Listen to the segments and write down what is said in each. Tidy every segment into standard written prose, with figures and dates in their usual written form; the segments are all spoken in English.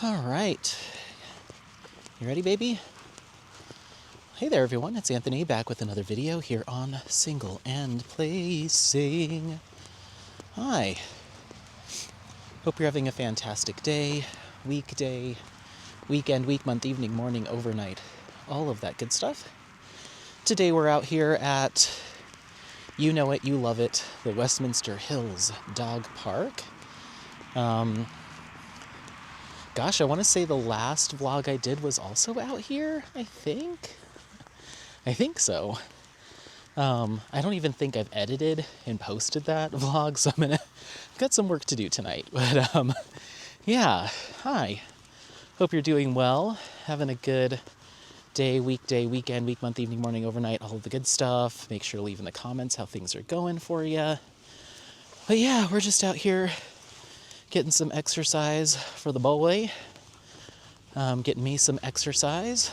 All right. You ready, baby? Hey there, everyone. It's Anthony back with another video here on Single and Placing. Hi. Hope you're having a fantastic day, weekday, weekend, week, month, evening, morning, overnight, all of that good stuff. Today we're out here at, you know it, you love it, the Westminster Hills Dog Park. Gosh, I want to say the last vlog I did was also out here, I think so. I don't even think I've edited and posted that vlog, so I've got some work to do tonight. But yeah, hi. Hope you're doing well, having a good day, weekday, weekend, week, month, evening, morning, overnight, all of the good stuff. Make sure to leave in the comments how things are going for you. But yeah, we're just out here getting some exercise for the boy. Getting me some exercise.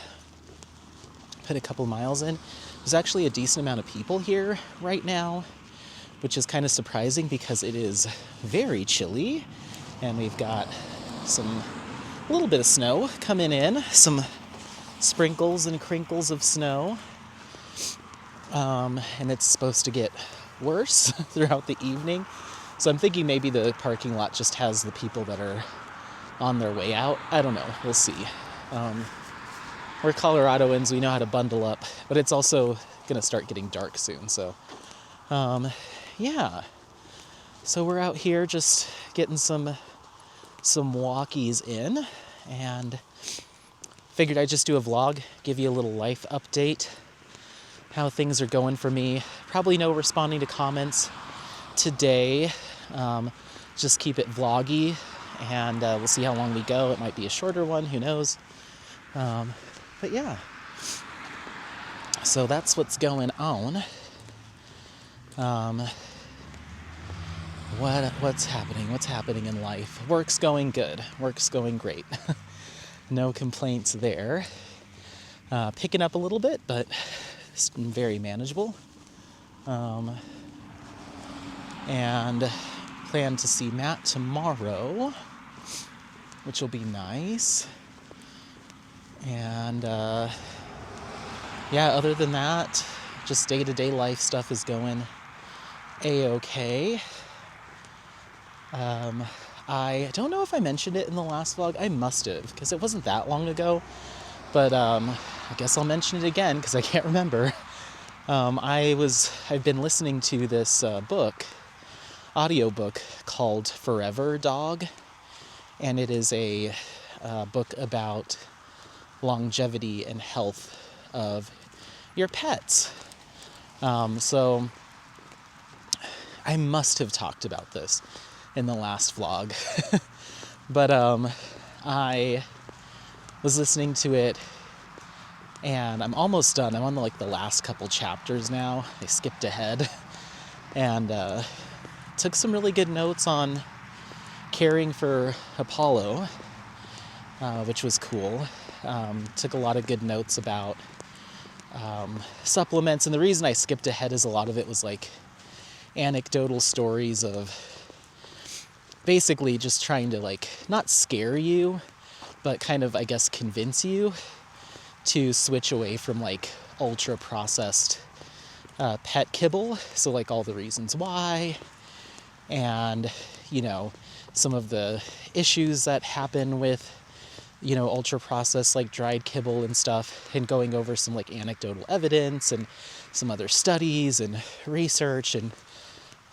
Put a couple miles in. There's actually a decent amount of people here right now, which is kind of surprising because it is very chilly, and we've got a little bit of snow coming in, some sprinkles and crinkles of snow, and it's supposed to get worse throughout the evening. So I'm thinking maybe the parking lot just has the people that are on their way out. I don't know. We'll see. We're Coloradoans. We know how to bundle up, but it's also going to start getting dark soon. So, yeah. So we're out here just getting some walkies in, and figured I'd just do a vlog, give you a little life update, how things are going for me. Probably no responding to comments today. Just keep it vloggy, and we'll see how long we go. It might be a shorter one, who knows. But yeah, so that's what's going on. What's happening in life? Work's going good. Work's going great. No complaints there. Picking up a little bit, but it's very manageable. And plan to see Matt tomorrow, which will be nice. And yeah, other than that, just day-to-day life stuff is going a-okay. I don't know if I mentioned it in the last vlog. I must have, because it wasn't that long ago. But I guess I'll mention it again because I can't remember. I've been listening to this audiobook called Forever Dog, and it is a book about longevity and health of your pets. So I must have talked about this in the last vlog, but I was listening to it, and I'm almost done. I'm on the last couple chapters now. I skipped ahead, and took some really good notes on caring for Apollo, which was cool. Took a lot of good notes about supplements, and the reason I skipped ahead is a lot of it was like anecdotal stories of basically just trying to not scare you, but kind of, I guess, convince you to switch away from ultra processed pet kibble. So all the reasons why, and some of the issues that happen with ultra processed dried kibble and stuff, and going over some anecdotal evidence and some other studies and research and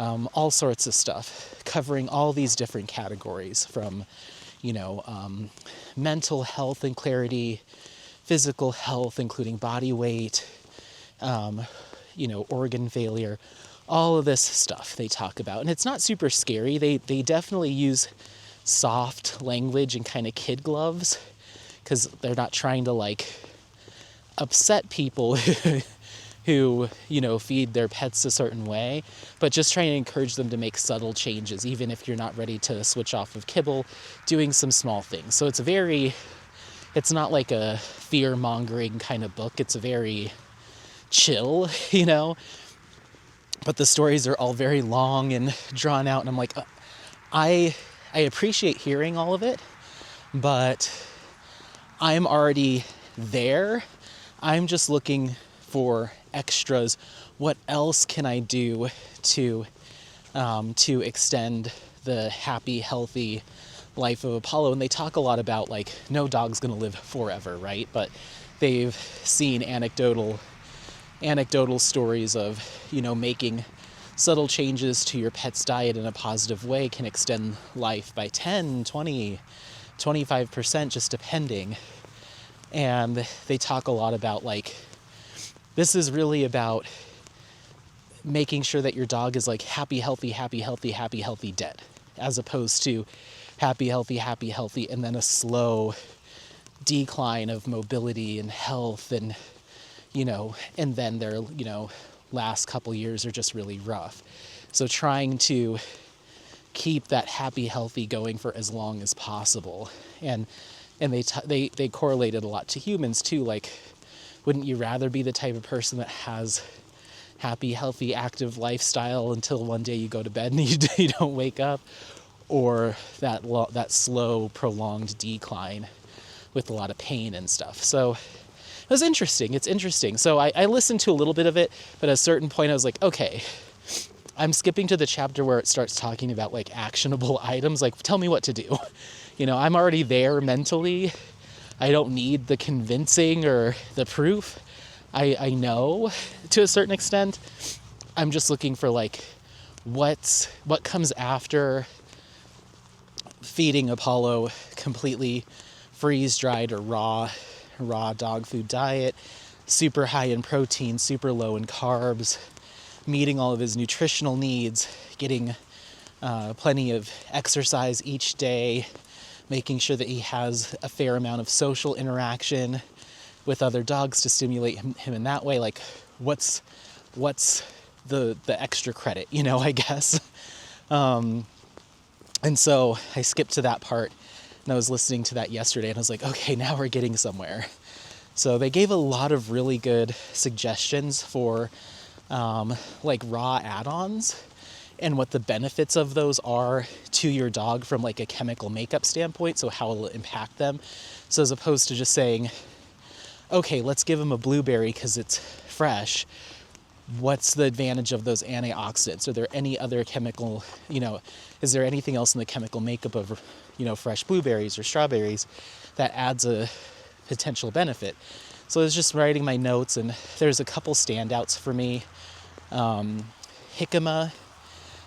all sorts of stuff, covering all these different categories from mental health and clarity, physical health including body weight, organ failure, all of this stuff they talk about. And it's not super scary. They definitely use soft language and kind of kid gloves, because they're not trying to upset people who feed their pets a certain way, but just trying to encourage them to make subtle changes, even if you're not ready to switch off of kibble, doing some small things. So it's not like a fear-mongering kind of book. It's very chill, but the stories are all very long and drawn out, and I'm I appreciate hearing all of it. but I'm already there. I'm just looking for extras. What else can I do to extend the happy, healthy life of Apollo? And they talk a lot about like no dog's gonna live forever, right? But they've seen anecdotal stories of, making subtle changes to your pet's diet in a positive way can extend life by 10, 20, 25%, just depending. And they talk a lot about like, this is really about making sure that your dog is like happy, healthy, happy, healthy, happy, healthy, dead, as opposed to happy, healthy, happy, healthy, and then a slow decline of mobility and health, and and then their last couple years are just really rough. So trying to keep that happy, healthy going for as long as possible. And they correlated a lot to humans too. Like, wouldn't you rather be the type of person that has happy, healthy, active lifestyle until one day you go to bed and you don't wake up, or that slow, prolonged decline with a lot of pain and stuff? So it was interesting. It's interesting. So I listened to a little bit of it, but at a certain point I was like, okay, I'm skipping to the chapter where it starts talking about like actionable items. Like, tell me what to do. I'm already there mentally. I don't need the convincing or the proof. I know to a certain extent. I'm just looking for like what comes after feeding Apollo completely freeze-dried or raw dog food diet, super high in protein, super low in carbs, meeting all of his nutritional needs, getting plenty of exercise each day, making sure that he has a fair amount of social interaction with other dogs to stimulate him in that way. Like, what's the extra credit, I guess. And so I skipped to that part, and I was listening to that yesterday, and I was like, okay, now we're getting somewhere. So they gave a lot of really good suggestions for like raw add-ons and what the benefits of those are to your dog from like a chemical makeup standpoint, so how it'll impact them. So as opposed to just saying, okay, let's give him a blueberry because it's fresh, what's the advantage of those antioxidants? Are there any other chemical, is there anything else in the chemical makeup of, fresh blueberries or strawberries that adds a potential benefit? So I was just writing my notes, and there's a couple standouts for me. Jicama,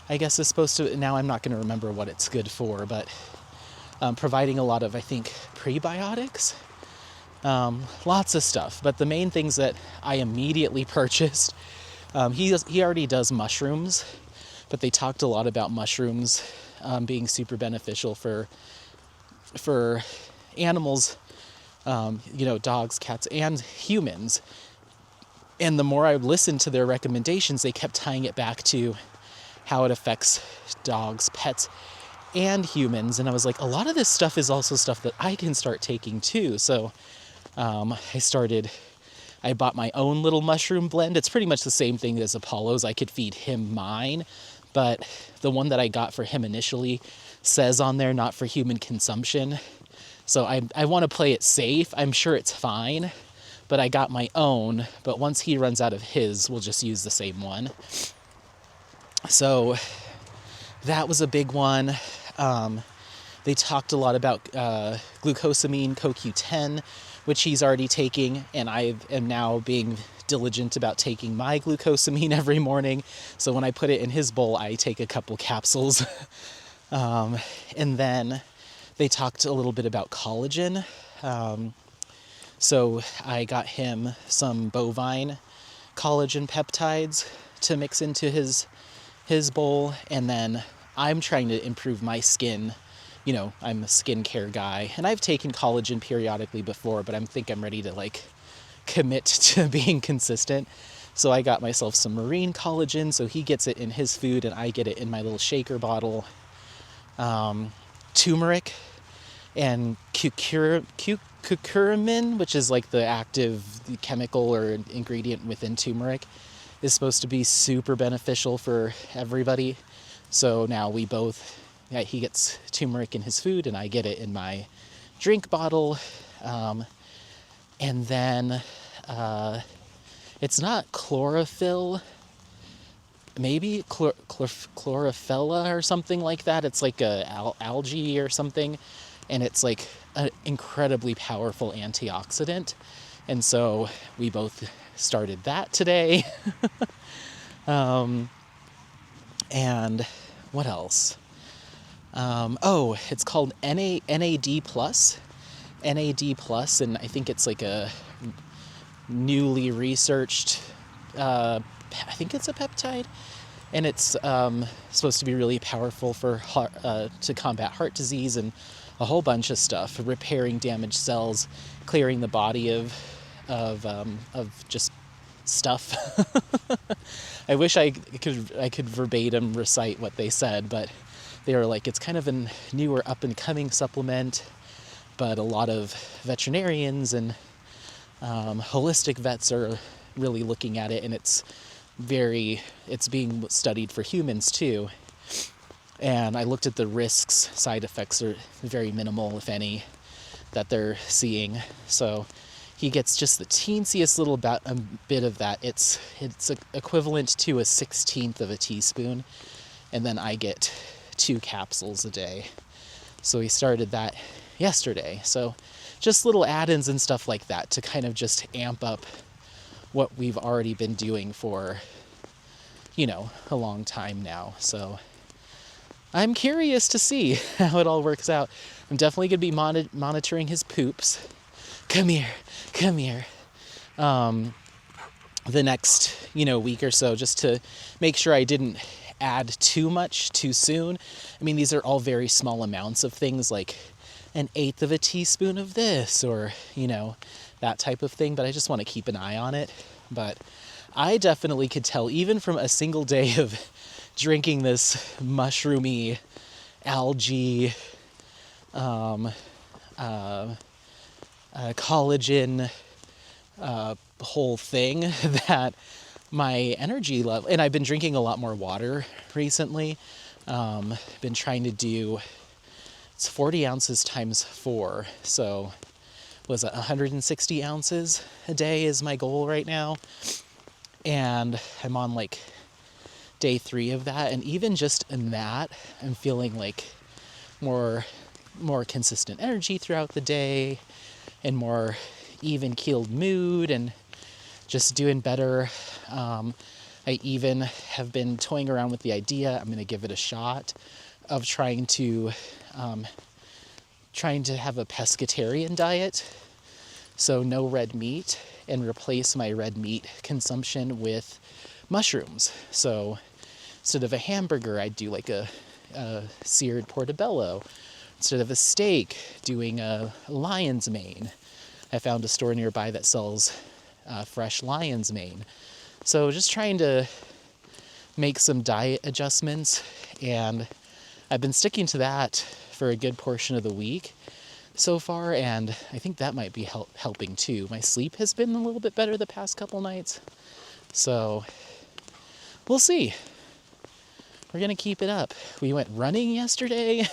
I guess, is supposed to, now I'm not going to remember what it's good for, but providing a lot of, I think, prebiotics. Lots of stuff, but the main things that I immediately purchased, he already does mushrooms, but they talked a lot about mushrooms being super beneficial for animals, dogs, cats, and humans. And the more I listened to their recommendations, they kept tying it back to how it affects dogs, pets, and humans. And I was like, a lot of this stuff is also stuff that I can start taking too. So I bought my own little mushroom blend. It's pretty much the same thing as Apollo's. I could feed him mine, but the one that I got for him initially says on there, not for human consumption. So I want to play it safe. I'm sure it's fine, but I got my own. But once he runs out of his, we'll just use the same one. So that was a big one. They talked a lot about glucosamine CoQ10, which he's already taking, and I am now being diligent about taking my glucosamine every morning. So when I put it in his bowl, I take a couple capsules. And then they talked a little bit about collagen. So I got him some bovine collagen peptides to mix into his bowl, and then I'm trying to improve my skin. I'm a skincare guy, and I've taken collagen periodically before, but I think I'm ready to commit to being consistent. So I got myself some marine collagen, so he gets it in his food and I get it in my little shaker bottle. Turmeric and curcumin, which is like the active chemical or ingredient within turmeric, is supposed to be super beneficial for everybody. So now he gets turmeric in his food and I get it in my drink bottle. And then it's not chlorophyll, maybe chlorophylla or something like that. It's like a algae or something, and it's like an incredibly powerful antioxidant. And so we both started that today. And what else? Oh, it's called NAD plus. NAD plus, and I think it's like a newly researched, I think it's a peptide, and it's supposed to be really powerful for to combat heart disease and a whole bunch of stuff, repairing damaged cells, clearing the body of just stuff. I wish I could verbatim recite what they said, but they were like, it's kind of a newer up and coming supplement, but a lot of veterinarians and holistic vets are really looking at it, and it's being studied for humans too. And I looked at the risks. Side effects are very minimal, if any, that they're seeing. So he gets just the teensiest little bit of that. It's equivalent to a 1/16 of a teaspoon, and then I get 2 capsules a day. So he started that yesterday. So just little add-ins and stuff like that to kind of just amp up what we've already been doing for, a long time now. So I'm curious to see how it all works out. I'm definitely going to be monitoring his poops. Come here. The next, week or so, just to make sure I didn't add too much too soon. I mean, these are all very small amounts of things, like 1/8 of a teaspoon of this, or, that type of thing, but I just want to keep an eye on it. But I definitely could tell, even from a single day of drinking this mushroomy algae, collagen, whole thing, that my energy level, and I've been drinking a lot more water recently. Been trying to do, it's 40 ounces times 4, so was it 160 ounces a day is my goal right now, and I'm on like day 3 of that, and even just in that, I'm feeling like more consistent energy throughout the day, and more even-keeled mood, and just doing better. I even have been toying around with the idea, I'm going to give it a shot, of trying to have a pescatarian diet, so no red meat, and replace my red meat consumption with mushrooms. So instead of a hamburger, I'd do like a seared portobello. Instead of a steak, doing a lion's mane. I found a store nearby that sells fresh lion's mane. So just trying to make some diet adjustments, and I've been sticking to that for a good portion of the week so far, and I think that might be helping too. My sleep has been a little bit better the past couple nights, so we'll see. We're gonna keep it up. We went running yesterday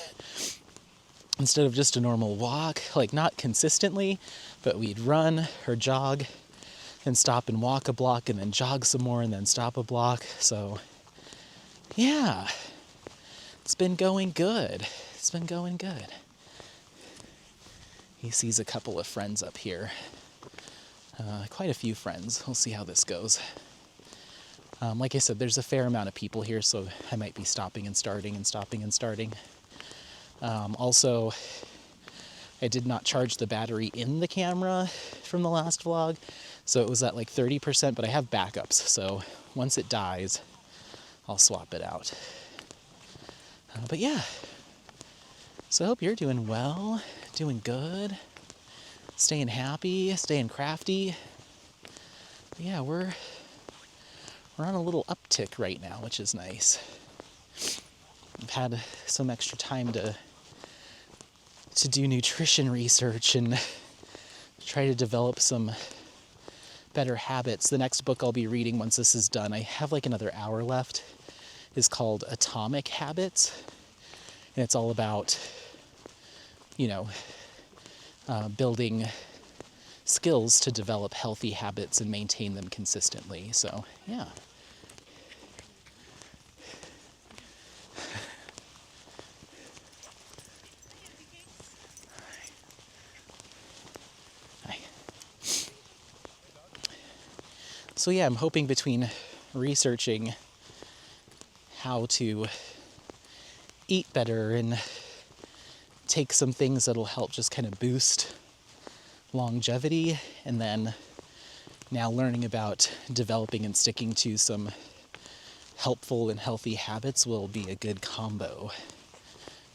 instead of just a normal walk, like not consistently, but we'd run or jog and stop and walk a block and then jog some more and then stop a block. So yeah, it's been going good. He sees a couple of friends up here. Quite a few friends. We'll see how this goes. Like I said, there's a fair amount of people here, so I might be stopping and starting. Also, I did not charge the battery in the camera from the last vlog, so it was at like 30%, but I have backups, so once it dies, I'll swap it out. But yeah, so I hope you're doing well, doing good, staying happy, staying crafty. But yeah, we're on a little uptick right now, which is nice. I've had some extra time to do nutrition research and try to develop some better habits. The next book I'll be reading once this is done, I have like another hour left, is called Atomic Habits. And it's all about, building skills to develop healthy habits and maintain them consistently. So, yeah. So yeah, I'm hoping between researching how to eat better and take some things that'll help just kind of boost longevity, and then now learning about developing and sticking to some helpful and healthy habits will be a good combo.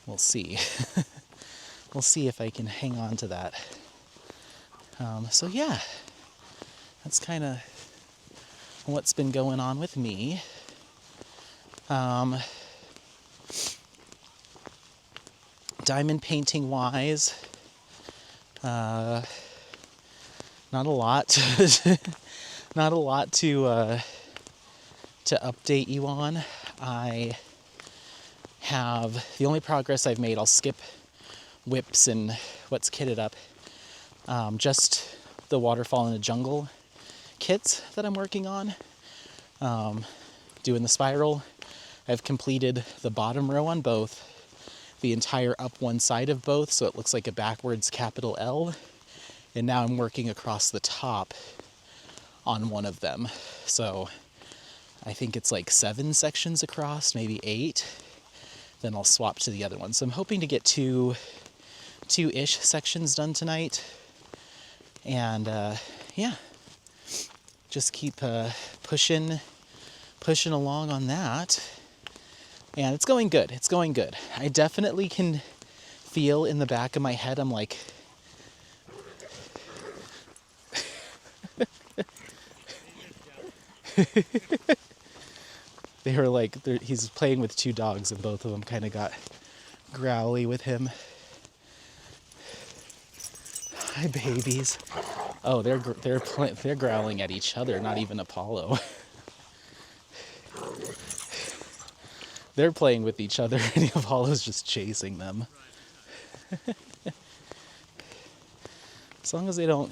We'll see. We'll see if I can hang on to that. So yeah, that's kind of what's been going on with me. Diamond painting wise, not a lot. Not a lot to update you on. I have the only progress I've made. I'll skip whips and what's kitted up. Just the waterfall in the jungle kits that I'm working on. Doing the spiral. I've completed the bottom row on both, the entire up one side of both, so it looks like a backwards capital L. And now I'm working across the top on one of them. So I think it's like 7 sections across, maybe 8. Then I'll swap to the other one. So I'm hoping to get two-ish sections done tonight. And yeah, just keep pushing along on that. And it's going good. It's going good. I definitely can feel in the back of my head, I'm like, they were like, he's playing with 2 dogs and both of them kind of got growly with him. Hi, babies. Oh, they're growling at each other, not even Apollo. They're playing with each other and Apollo's just chasing them. As long as they don't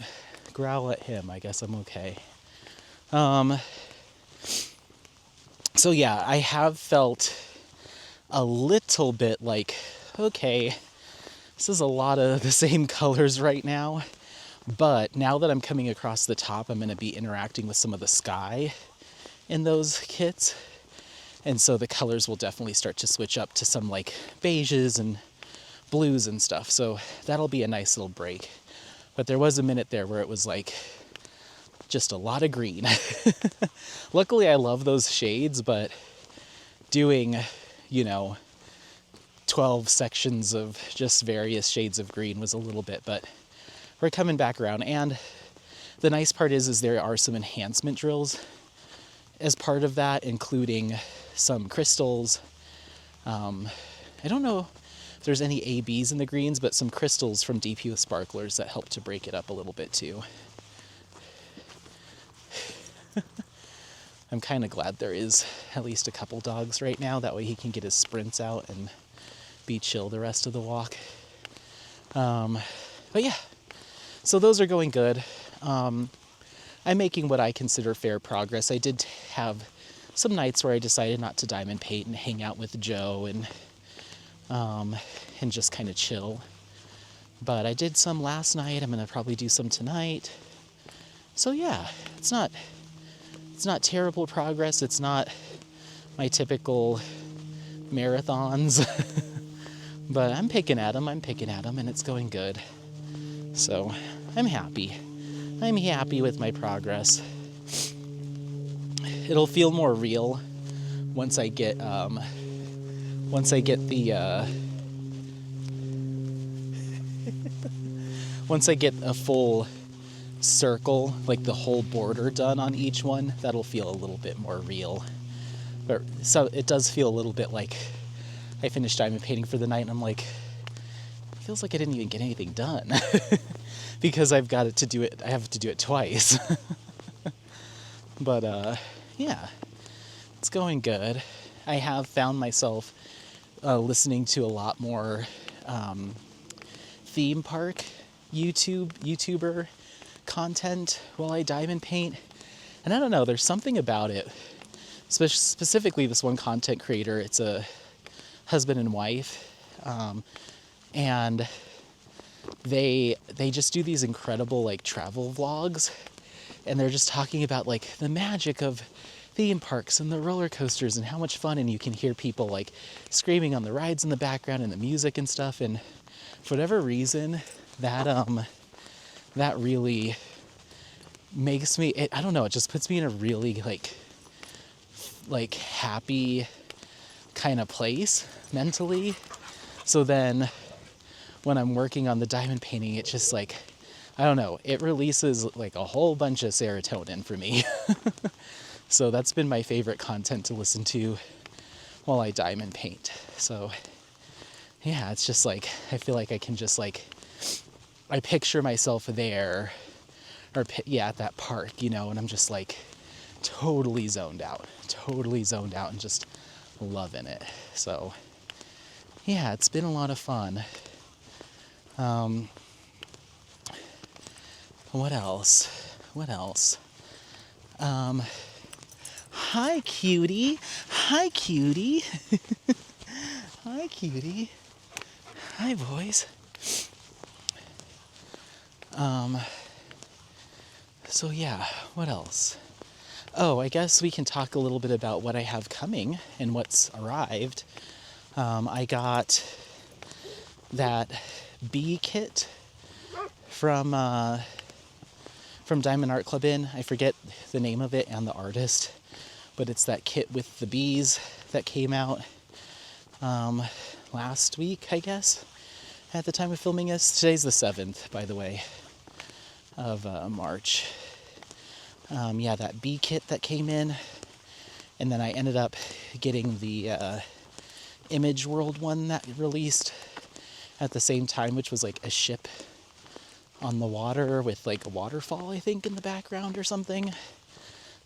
growl at him, I guess I'm okay. So yeah, I have felt a little bit like, okay, this is a lot of the same colors right now. But now that I'm coming across the top, I'm going to be interacting with some of the sky in those kits. And so the colors will definitely start to switch up to some like beiges and blues and stuff. So that'll be a nice little break. But there was a minute there where it was like just a lot of green. Luckily, I love those shades, but doing, 12 sections of just various shades of green was a little bit, but we're coming back around. And the nice part is there are some enhancement drills as part of that, including some crystals. I don't know if there's any ABs in the greens, but some crystals from DP with sparklers that help to break it up a little bit too. I'm kind of glad there is at least a couple dogs right now. That way he can get his sprints out and be chill the rest of the walk. But yeah, so those are going good. I'm making what I consider fair progress. I did have some nights where I decided not to diamond paint and hang out with Joe and just kind of chill. But I did some last night. I'm going to probably do some tonight. So yeah, it's not terrible progress. It's not my typical marathons. But I'm picking at them, and it's going good. So I'm happy. I'm happy with my progress. It'll feel more real once I get the once I get a full circle, like the whole border done on each one. That'll feel a little bit more real. But so it does feel a little bit like I finished diamond painting for the night and I'm like, it feels like I didn't even get anything done. Because I have to do it twice. But yeah, it's going good. I have found myself listening to a lot more theme park YouTuber content while I diamond paint. And I don't know, there's something about it. Specifically this one content creator, it's a husband and wife. And they just do these incredible like travel vlogs, and they're just talking about like the magic of theme parks and the roller coasters and how much fun, and you can hear people like screaming on the rides in the background and the music and stuff. And for whatever reason, that really makes me, I don't know, it just puts me in a really like happy kind of place mentally. So then when I'm working on the diamond painting, it just like, I don't know, it releases like a whole bunch of serotonin for me. So that's been my favorite content to listen to while I diamond paint. So yeah, it's just like, I feel like I can just like, I picture myself there, or at that park, and I'm just like totally zoned out and just loving it. So yeah, it's been a lot of fun. What else? Hi, cutie. Hi, cutie. Hi, cutie. Hi, boys. So yeah, what else? Oh, I guess we can talk a little bit about what I have coming and what's arrived. I got that bee kit from Diamond Art Club Inn. I forget the name of it and the artist, but it's that kit with the bees that came out last week, I guess, at the time of filming this. Today's the 7th, by the way, of March. That bee kit that came in, and then I ended up getting the Image World one that released at the same time, which was like a ship on the water with like a waterfall, I think, in the background or something.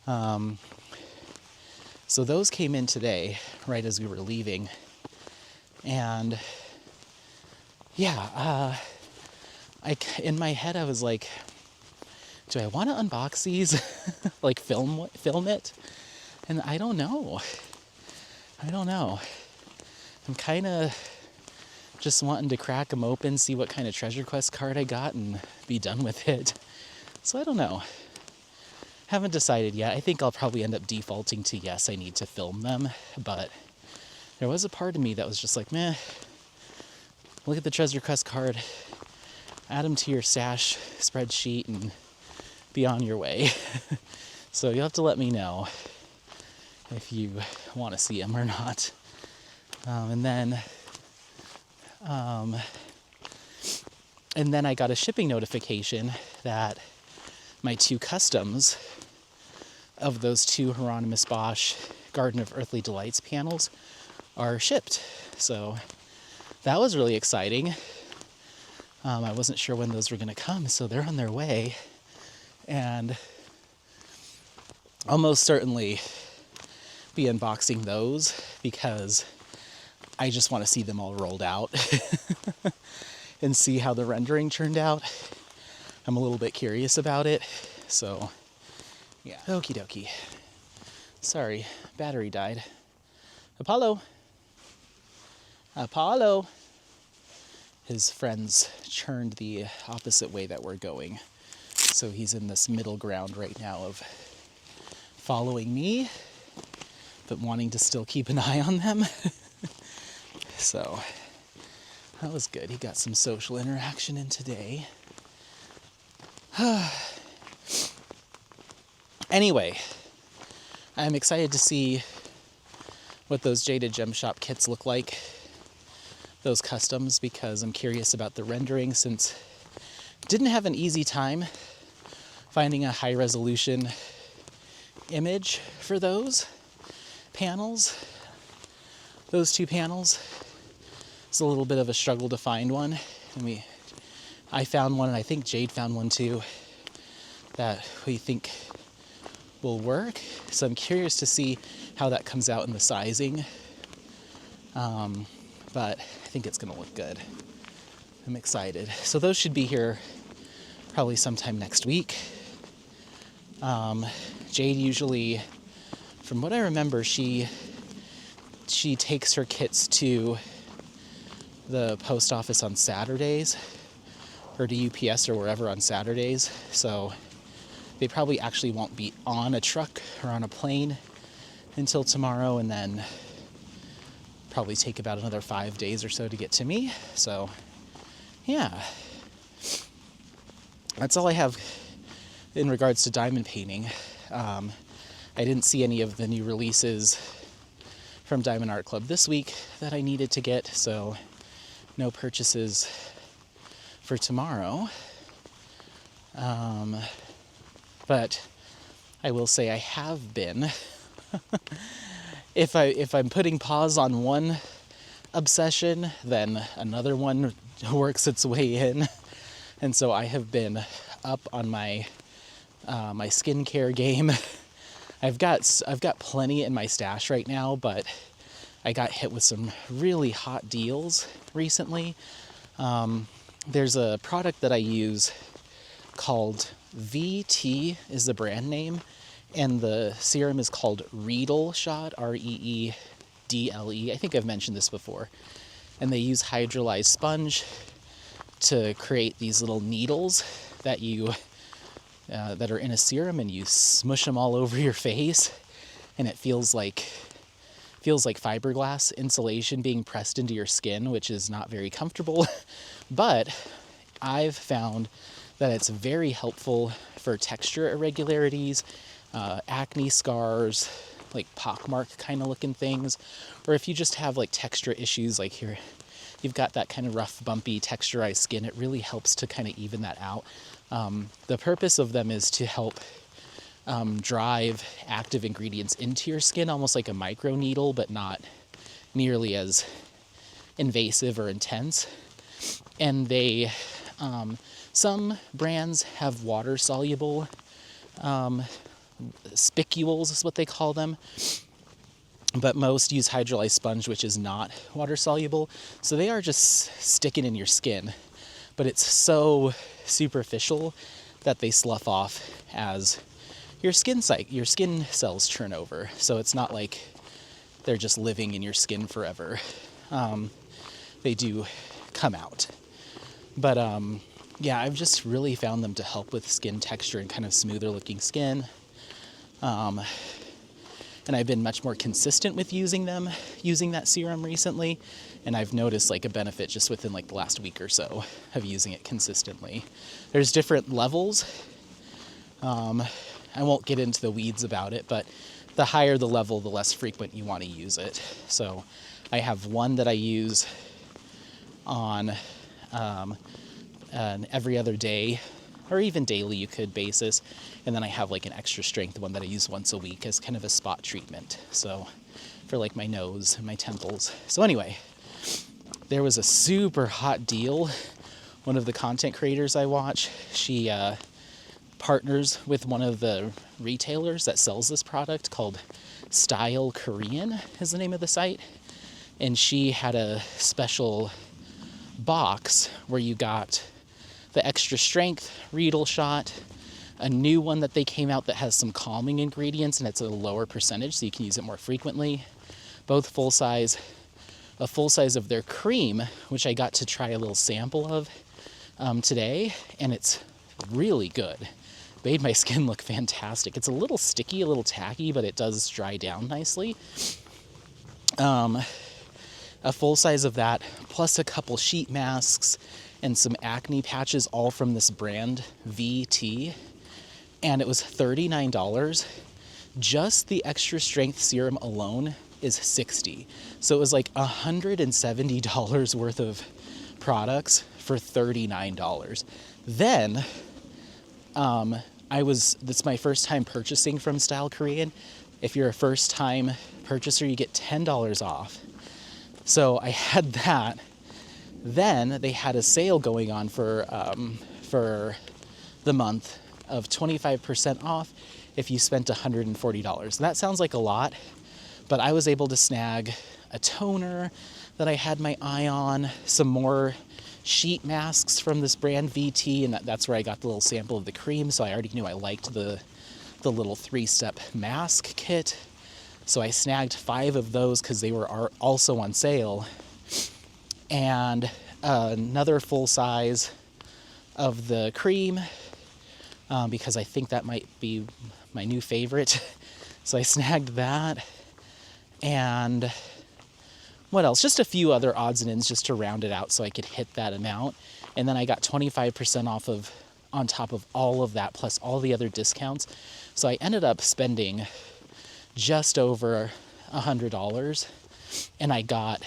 So those came in today, right as we were leaving. And yeah, in my head I was like, do I want to unbox these? Like film it? And I don't know. I'm kind of just wanting to crack them open, see what kind of Treasure Quest card I got, and be done with it. So I don't know. Haven't decided yet. I think I'll probably end up defaulting to yes, I need to film them. But there was a part of me that was just like, meh, look at the Treasure Quest card, add them to your stash spreadsheet, and be on your way. So you'll have to let me know if you want to see them or not. And then I got a shipping notification that my 2 customs of those 2 Hieronymus Bosch Garden of Earthly Delights panels are shipped. So that was really exciting. I wasn't sure when those were going to come, so they're on their way. And I'll most certainly be unboxing those because I just want to see them all rolled out and see how the rendering turned out. I'm a little bit curious about it. So yeah, okie dokie. Sorry, battery died. Apollo. His friends churned the opposite way that we're going. So he's in this middle ground right now of following me, but wanting to still keep an eye on them. So that was good. He got some social interaction in today. Anyway, I'm excited to see what those Jaded Gem Shop kits look like, those customs, because I'm curious about the rendering, since I didn't have an easy time finding a high resolution image for those panels. Those 2 panels. It's a little bit of a struggle to find one. I found one, and I think Jade found one too, that we think will work. So I'm curious to see how that comes out in the sizing. But I think it's gonna look good. I'm excited. So those should be here probably sometime next week. Jade usually, from what I remember, she takes her kits to the post office on Saturdays, or to UPS or wherever on Saturdays. So they probably actually won't be on a truck or on a plane until tomorrow, and then probably take about another 5 days or so to get to me. So yeah, that's all I have in regards to diamond painting. I didn't see any of the new releases from Diamond Art Club this week that I needed to get, so no purchases for tomorrow. But I will say I have been, if I'm putting pause on one obsession, then another one works its way in. And so I have been up on my my skincare game. I've got plenty in my stash right now, but I got hit with some really hot deals recently. There's a product that I use called VT is the brand name, and the serum is called Reedle Shot, REEDLE. I think I've mentioned this before. And they use hydrolyzed sponge to create these little needles that that are in a serum, and you smush them all over your face, and it feels like fiberglass insulation being pressed into your skin, which is not very comfortable. But I've found that it's very helpful for texture irregularities, acne scars, like pockmark kind of looking things, or if you just have like texture issues, like you've got that kind of rough, bumpy, texturized skin, it really helps to kind of even that out. The purpose of them is to help drive active ingredients into your skin, almost like a micro needle, but not nearly as invasive or intense. And they, some brands have water soluble spicules is what they call them, but most use hydrolyzed sponge, which is not water soluble. So they are just sticking in your skin, but it's so superficial that they slough off as your skin cells turn over. So it's not like they're just living in your skin forever. They do come out. But yeah, I've just really found them to help with skin texture and kind of smoother looking skin. And I've been much more consistent with using that serum recently. And I've noticed like a benefit just within like the last week or so of using it consistently. There's different levels. I won't get into the weeds about it, but the higher the level, the less frequent you want to use it. So I have one that I use on an every other day, or even daily you could basis. And then I have like an extra strength one that I use once a week as kind of a spot treatment. So for like my nose and my temples. So anyway, there was a super hot deal. One of the content creators I watch, she partners with one of the retailers that sells this product called Style Korean is the name of the site. And she had a special box where you got the extra strength Reedle Shot, a new one that they came out that has some calming ingredients and it's a lower percentage so you can use it more frequently. Both full size. A full size of their cream, which I got to try a little sample of today, and it's really good. Made my skin look fantastic. It's a little sticky, a little tacky, but it does dry down nicely. A full size of that, plus a couple sheet masks and some acne patches, all from this brand, VT. And it was $39. Just the extra strength serum alone is $60. So it was like $170 worth of products for $39. Then, that's my first time purchasing from Style Korean. If you're a first time purchaser, you get $10 off. So I had that. Then they had a sale going on for the month of 25% off if you spent $140. That sounds like a lot, but I was able to snag a toner that I had my eye on, some more sheet masks from this brand VT, and that's where I got the little sample of the cream, so I already knew I liked the little 3-step mask kit. So I snagged 5 of those because they were also on sale, and another full size of the cream, because I think that might be my new favorite. So I snagged that, and what else? Just a few other odds and ends just to round it out so I could hit that amount. And then I got 25% off on top of all of that, plus all the other discounts. So I ended up spending just over $100, and I got,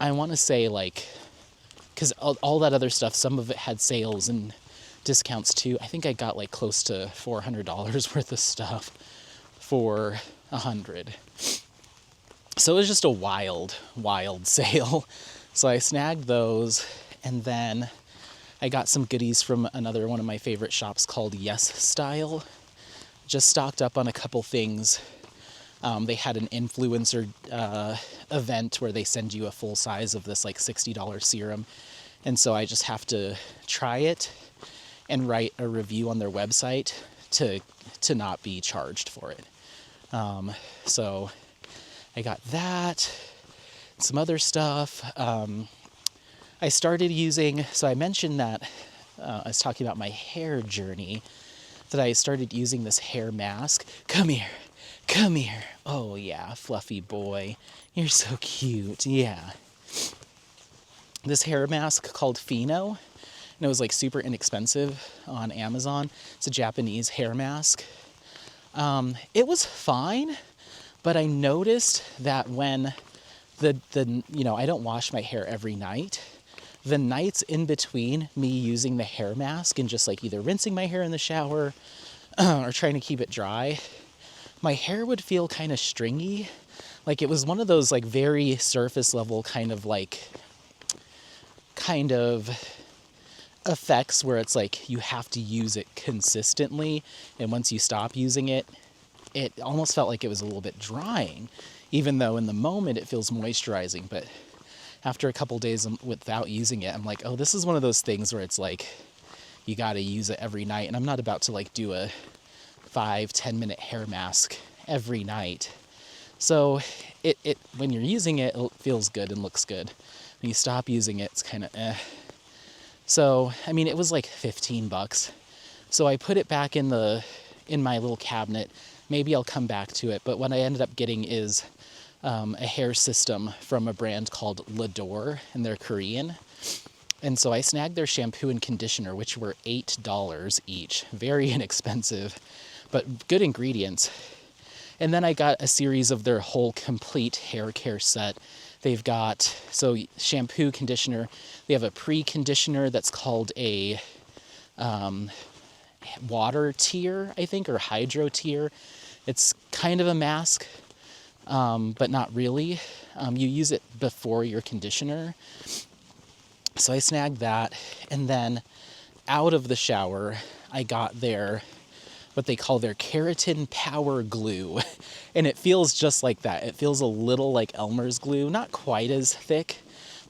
I want to say, like, because all that other stuff, some of it had sales and discounts too. I think I got like close to $400 worth of stuff for $100. So it was just a wild sale. So I snagged those, and then I got some goodies from another one of my favorite shops called Yes Style. Just stocked up on a couple things. They had an influencer event where they send you a full size of this like $60 serum. And so I just have to try it and write a review on their website to not be charged for it. So I got that, some other stuff. I started using, so I mentioned that I was talking about my hair journey, that I started using this hair mask. Come here. Oh yeah, fluffy boy. You're so cute. Yeah. This hair mask called Fino, and it was like super inexpensive on Amazon. It's a Japanese hair mask. It was fine, but I noticed that when I don't wash my hair every night. The nights in between me using the hair mask and just like either rinsing my hair in the shower or trying to keep it dry, my hair would feel kind of stringy. Like it was one of those like very surface level kind of effects where it's like you have to use it consistently, and once you stop using it, it almost felt like it was a little bit drying, even though in the moment it feels moisturizing. But after a couple days without using it, I'm like, oh, this is one of those things where it's like you got to use it every night, and I'm not about to like do a 5-10 minute hair mask every night. So it when you're using it, it feels good and looks good. When you stop using it, it's kind of eh. So I mean, it was like $15. So I put it back in my little cabinet. Maybe I'll come back to it, but what I ended up getting is a hair system from a brand called Lador, and they're Korean. And so I snagged their shampoo and conditioner, which were $8 each. Very inexpensive, but good ingredients. And then I got a series of their whole complete hair care set. They've got, so shampoo, conditioner. They have a pre-conditioner that's called a water tear, I think, or hydro tear. It's kind of a mask, but not really. You use it before your conditioner. So I snagged that, and then out of the shower, I got what they call their Keratin Power Glue. And it feels just like that. It feels a little like Elmer's glue, not quite as thick,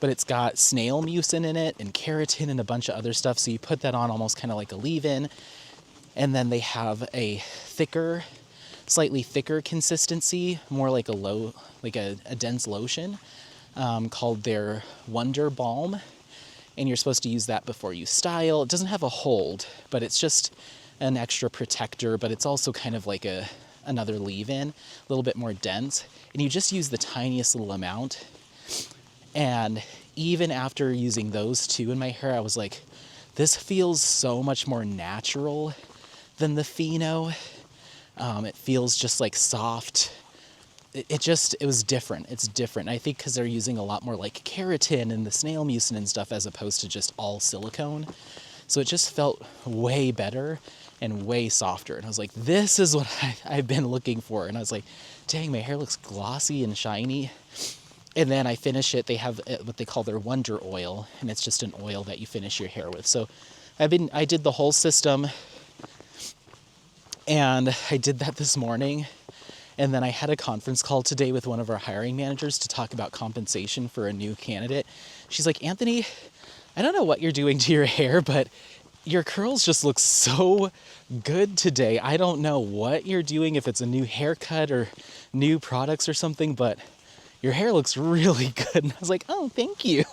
but it's got snail mucin in it and keratin and a bunch of other stuff. So you put that on almost kind of like a leave-in. And then they have a slightly thicker consistency, more like a dense lotion, called their Wonder Balm. And you're supposed to use that before you style. It doesn't have a hold, but it's just an extra protector, but it's also kind of like another leave-in, a little bit more dense. And you just use the tiniest little amount. And even after using those two in my hair, I was like, this feels so much more natural than the Fino. It feels just like soft. It was different. It's different. I think because they're using a lot more like keratin and the snail mucin and stuff as opposed to just all silicone. So it just felt way better and way softer. And I was like, this is what I've been looking for. And I was like, dang, my hair looks glossy and shiny. And then I finish it. They have what they call their Wonder Oil, and it's just an oil that you finish your hair with. So I did the whole system, and I did that this morning. And then I had a conference call today with one of our hiring managers to talk about compensation for a new candidate. She's like, Anthony, I don't know what you're doing to your hair, but your curls just look so good today. I don't know what you're doing, if it's a new haircut or new products or something, but your hair looks really good. And I was like, oh, thank you.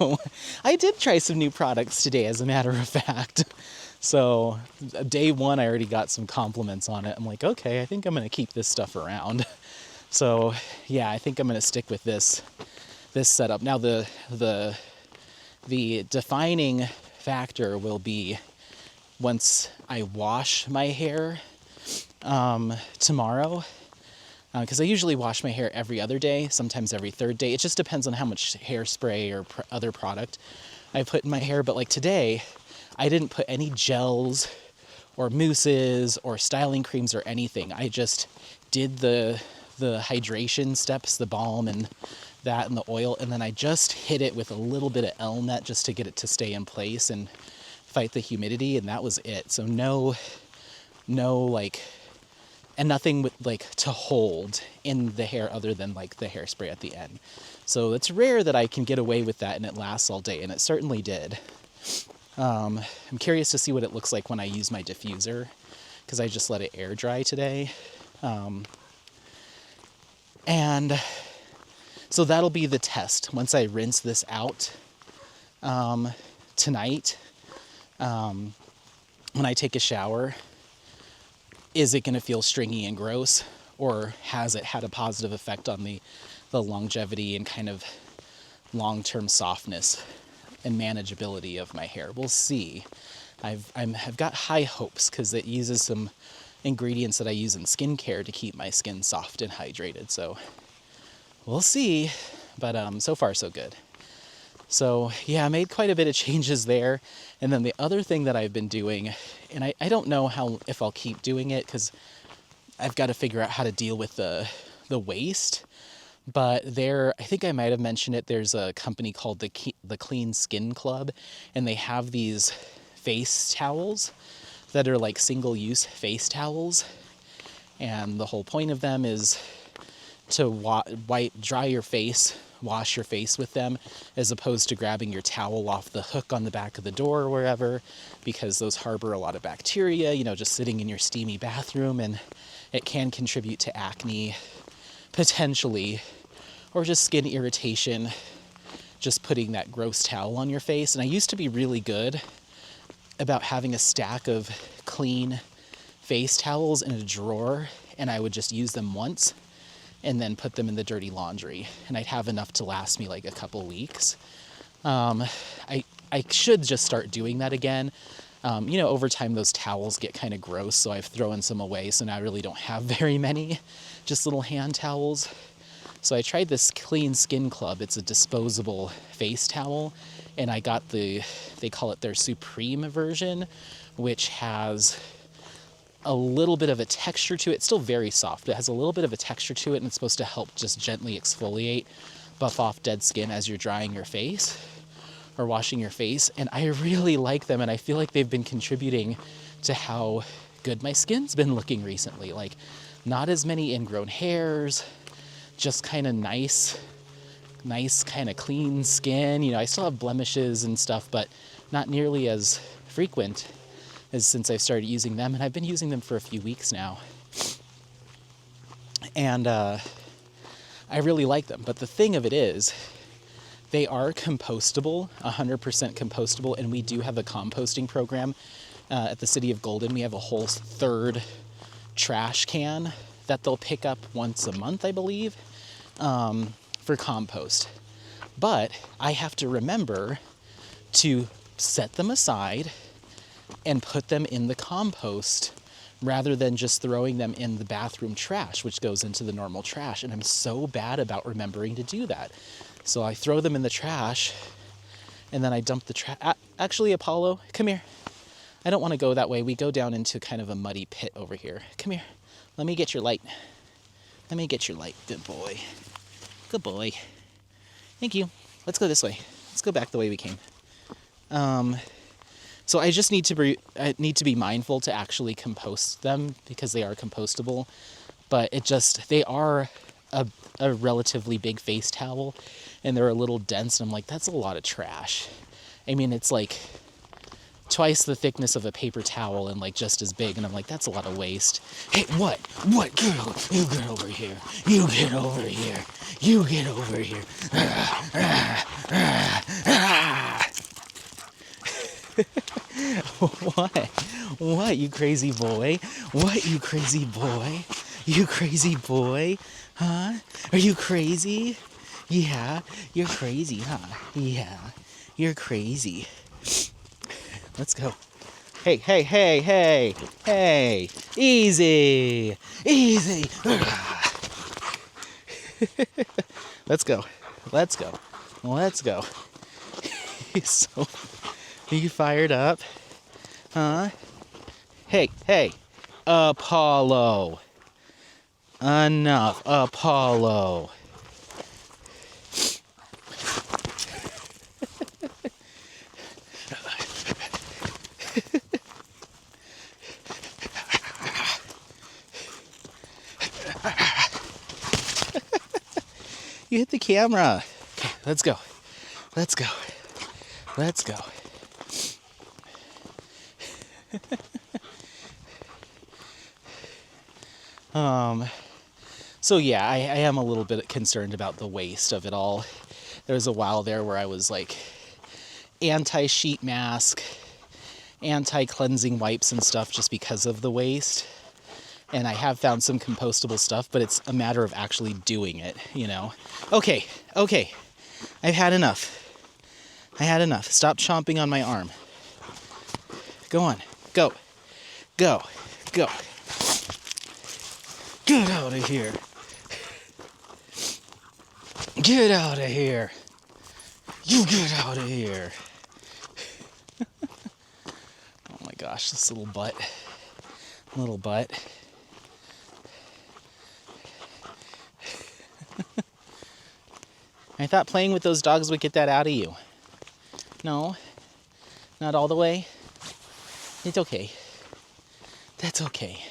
I did try some new products today, as a matter of fact. So day one, I already got some compliments on it. I'm like, okay, I think I'm going to keep this stuff around. So yeah, I think I'm going to stick with this setup. Now the defining factor will be once I wash my hair tomorrow, because I usually wash my hair every other day, sometimes every third day. It just depends on how much hairspray or other product I put in my hair. But like today, I didn't put any gels or mousses or styling creams or anything. I just did the hydration steps, the balm and that and the oil, and then I just hit it with a little bit of Elnet just to get it to stay in place and fight the humidity, and that was it. So no like, and nothing with like to hold in the hair other than like the hairspray at the end. So it's rare that I can get away with that and it lasts all day, and it certainly did. I'm curious to see what it looks like when I use my diffuser, because I just let it air dry today. And so that'll be the test. Once I rinse this out tonight, when I take a shower, is it going to feel stringy and gross, or has it had a positive effect on the longevity and kind of long-term softness and manageability of my hair? We'll see. I've got high hopes because it uses some ingredients that I use in skincare to keep my skin soft and hydrated. So we'll see, but so far so good. So yeah, I made quite a bit of changes there. And then the other thing that I've been doing, and I don't know if I'll keep doing it because I've got to figure out how to deal with the waste. But I think I might have mentioned it, there's a company called the Clean Skin Club, and they have these face towels that are like single-use face towels. And the whole point of them is to dry your face, wash your face with them, as opposed to grabbing your towel off the hook on the back of the door or wherever, because those harbor a lot of bacteria, just sitting in your steamy bathroom, and it can contribute to acne, potentially, or just skin irritation, just putting that gross towel on your face. And I used to be really good about having a stack of clean face towels in a drawer, and I would just use them once and then put them in the dirty laundry, and I'd have enough to last me like a couple weeks. I should just start doing that again. Over time those towels get kind of gross, so I've thrown some away, so now I really don't have very many, just little hand towels. So I tried this Clean Skin Club. It's a disposable face towel, and I got they call it their Supreme version, which has a little bit of a texture to it. It's still very soft. It has a little bit of a texture to it, and it's supposed to help just gently exfoliate, buff off dead skin as you're drying your face or washing your face. And I really like them, and I feel like they've been contributing to how good my skin's been looking recently. Like, not as many ingrown hairs, just kind of nice kind of clean skin. I still have blemishes and stuff, but not nearly as frequent as since I've started using them, and I've been using them for a few weeks now. And I really like them. But the thing of it is, they are compostable, 100% compostable, and we do have a composting program at the City of Golden. We have a whole third trash can that they'll pick up once a month, I believe, for compost. But I have to remember to set them aside and put them in the compost rather than just throwing them in the bathroom trash, which goes into the normal trash. And I'm so bad about remembering to do that. So I throw them in the trash, and then I dump the trash. Actually, Apollo, come here. I don't want to go that way. We go down into kind of a muddy pit over here. Come here. Let me get your light. Let me get your light. Good boy. Good boy. Thank you. Let's go this way. Let's go back the way we came. So I just need to be mindful to actually compost them, because they are compostable. But they are a relatively big face towel, and they're a little dense, and I'm like, that's a lot of trash. I mean, it's like twice the thickness of a paper towel and like just as big. And I'm like, that's a lot of waste. Hey, what? Girl, you get over here. You get over here. You get over here. What, you crazy boy? What, you crazy boy? You crazy boy? Huh? Are you crazy? Yeah, you're crazy, huh? Yeah, you're crazy. Let's go. Hey, hey, hey, hey, hey. Easy. Easy. Let's go. Let's go. Let's go. So, are you fired up? Huh? Hey, hey. Apollo. Enough. Apollo. You hit the camera. Okay, let's go. Let's go. Let's go. So yeah, I am a little bit concerned about the waste of it all. There was a while there where I was like anti-sheet mask, anti-cleansing wipes and stuff just because of the waste. And I have found some compostable stuff, but it's a matter of actually doing it, you know? Okay. I've had enough. I had enough. Stop chomping on my arm. Go on. Go. Go. Go. Get out of here. Get out of here. You get out of here. Oh my gosh, this little butt. Little butt. I thought playing with those dogs would get that out of you. No, not all the way. It's okay. That's okay.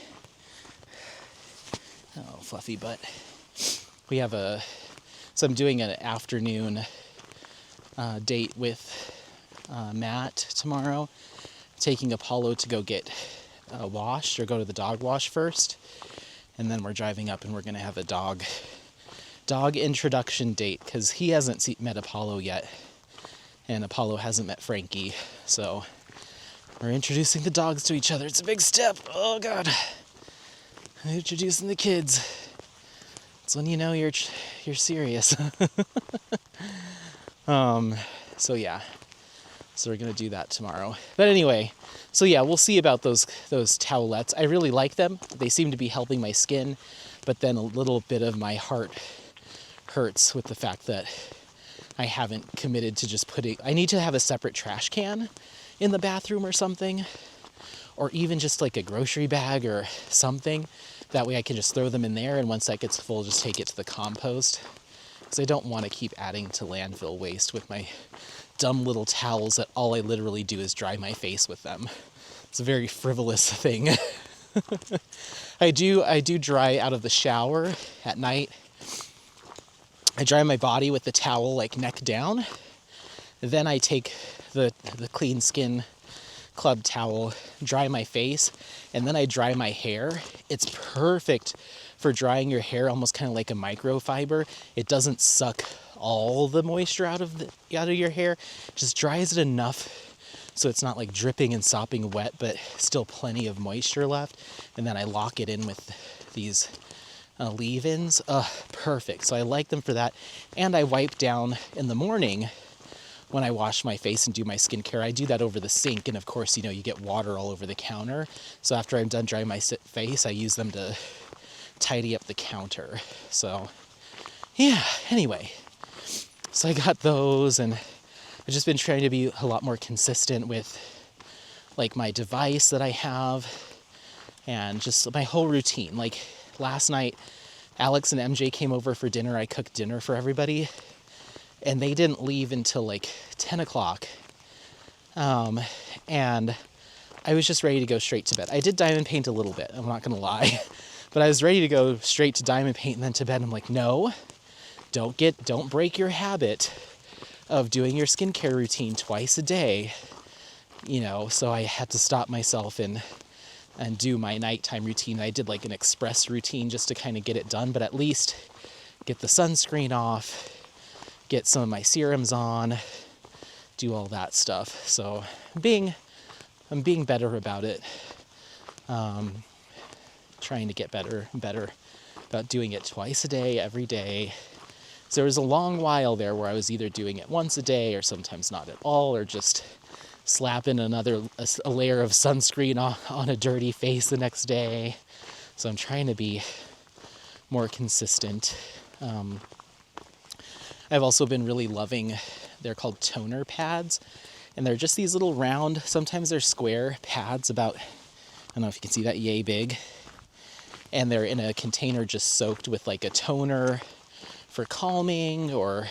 Oh, fluffy butt. So I'm doing an afternoon date with Matt tomorrow, taking Apollo to go get washed or go to the dog wash first. And then we're driving up and we're going to have a dog introduction date because he hasn't met Apollo yet. And Apollo hasn't met Frankie. So we're introducing the dogs to each other. It's a big step. Oh, God. Introducing the kids. It's when you know you're serious. So yeah. So we're going to do that tomorrow. But anyway, so yeah, we'll see about those towelettes. I really like them. They seem to be helping my skin, but then a little bit of my heart hurts with the fact that I haven't committed to just I need to have a separate trash can in the bathroom or something, or even just like a grocery bag or something. That way I can just throw them in there, and once that gets full, just take it to the compost. Because I don't want to keep adding to landfill waste with my dumb little towels that all I literally do is dry my face with them. It's a very frivolous thing. I do dry out of the shower at night. I dry my body with the towel like neck down. Then I take the Clean Skin Club towel, dry my face, and then I dry my hair. It's perfect for drying your hair, almost kind of like a microfiber. It doesn't suck all the moisture out of your hair. It just dries it enough so it's not like dripping and sopping wet, but still plenty of moisture left. And then I lock it in with these leave-ins. Perfect. So I like them for that. And I wipe down in the morning when I wash my face and do my skincare. I do that over the sink, and of course, you get water all over the counter. So after I'm done drying my face, I use them to tidy up the counter. So yeah, anyway. So I got those, and I've just been trying to be a lot more consistent with like my device that I have and just my whole routine. Like last night, Alex and MJ came over for dinner. I cooked dinner for everybody, and they didn't leave until like 10 o'clock. And I was just ready to go straight to bed. I did diamond paint a little bit, I'm not gonna lie, but I was ready to go straight to diamond paint and then to bed. I'm like, no, don't break your habit of doing your skincare routine twice a day, you know, so I had to stop myself and do my nighttime routine. I did like an express routine just to kind of get it done, but at least get the sunscreen off, get some of my serums on, do all that stuff. So I'm being better about it. Trying to get better and better about doing it twice a day, every day. So there was a long while there where I was either doing it once a day or sometimes not at all, or just slapping a layer of sunscreen on a dirty face the next day. So I'm trying to be more consistent. I've also been really loving, they're called toner pads, and they're just these little round, sometimes they're square pads about, I don't know if you can see that, yay big. And they're in a container just soaked with like a toner for calming or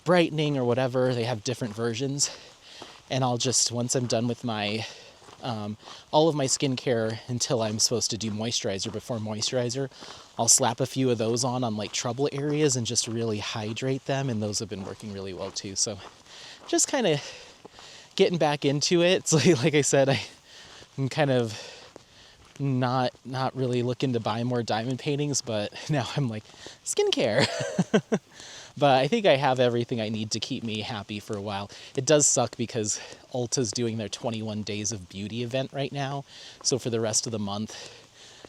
brightening or whatever. They have different versions. And I'll just, once I'm done with my, all of my skincare until I'm supposed to do moisturizer before moisturizer, I'll slap a few of those on like trouble areas and just really hydrate them. And those have been working really well too. So just kind of getting back into it. It's like I said, I'm kind of not really looking to buy more diamond paintings, but now I'm like, skincare. But I think I have everything I need to keep me happy for a while. It does suck because Ulta's doing their 21 Days of Beauty event right now. So for the rest of the month,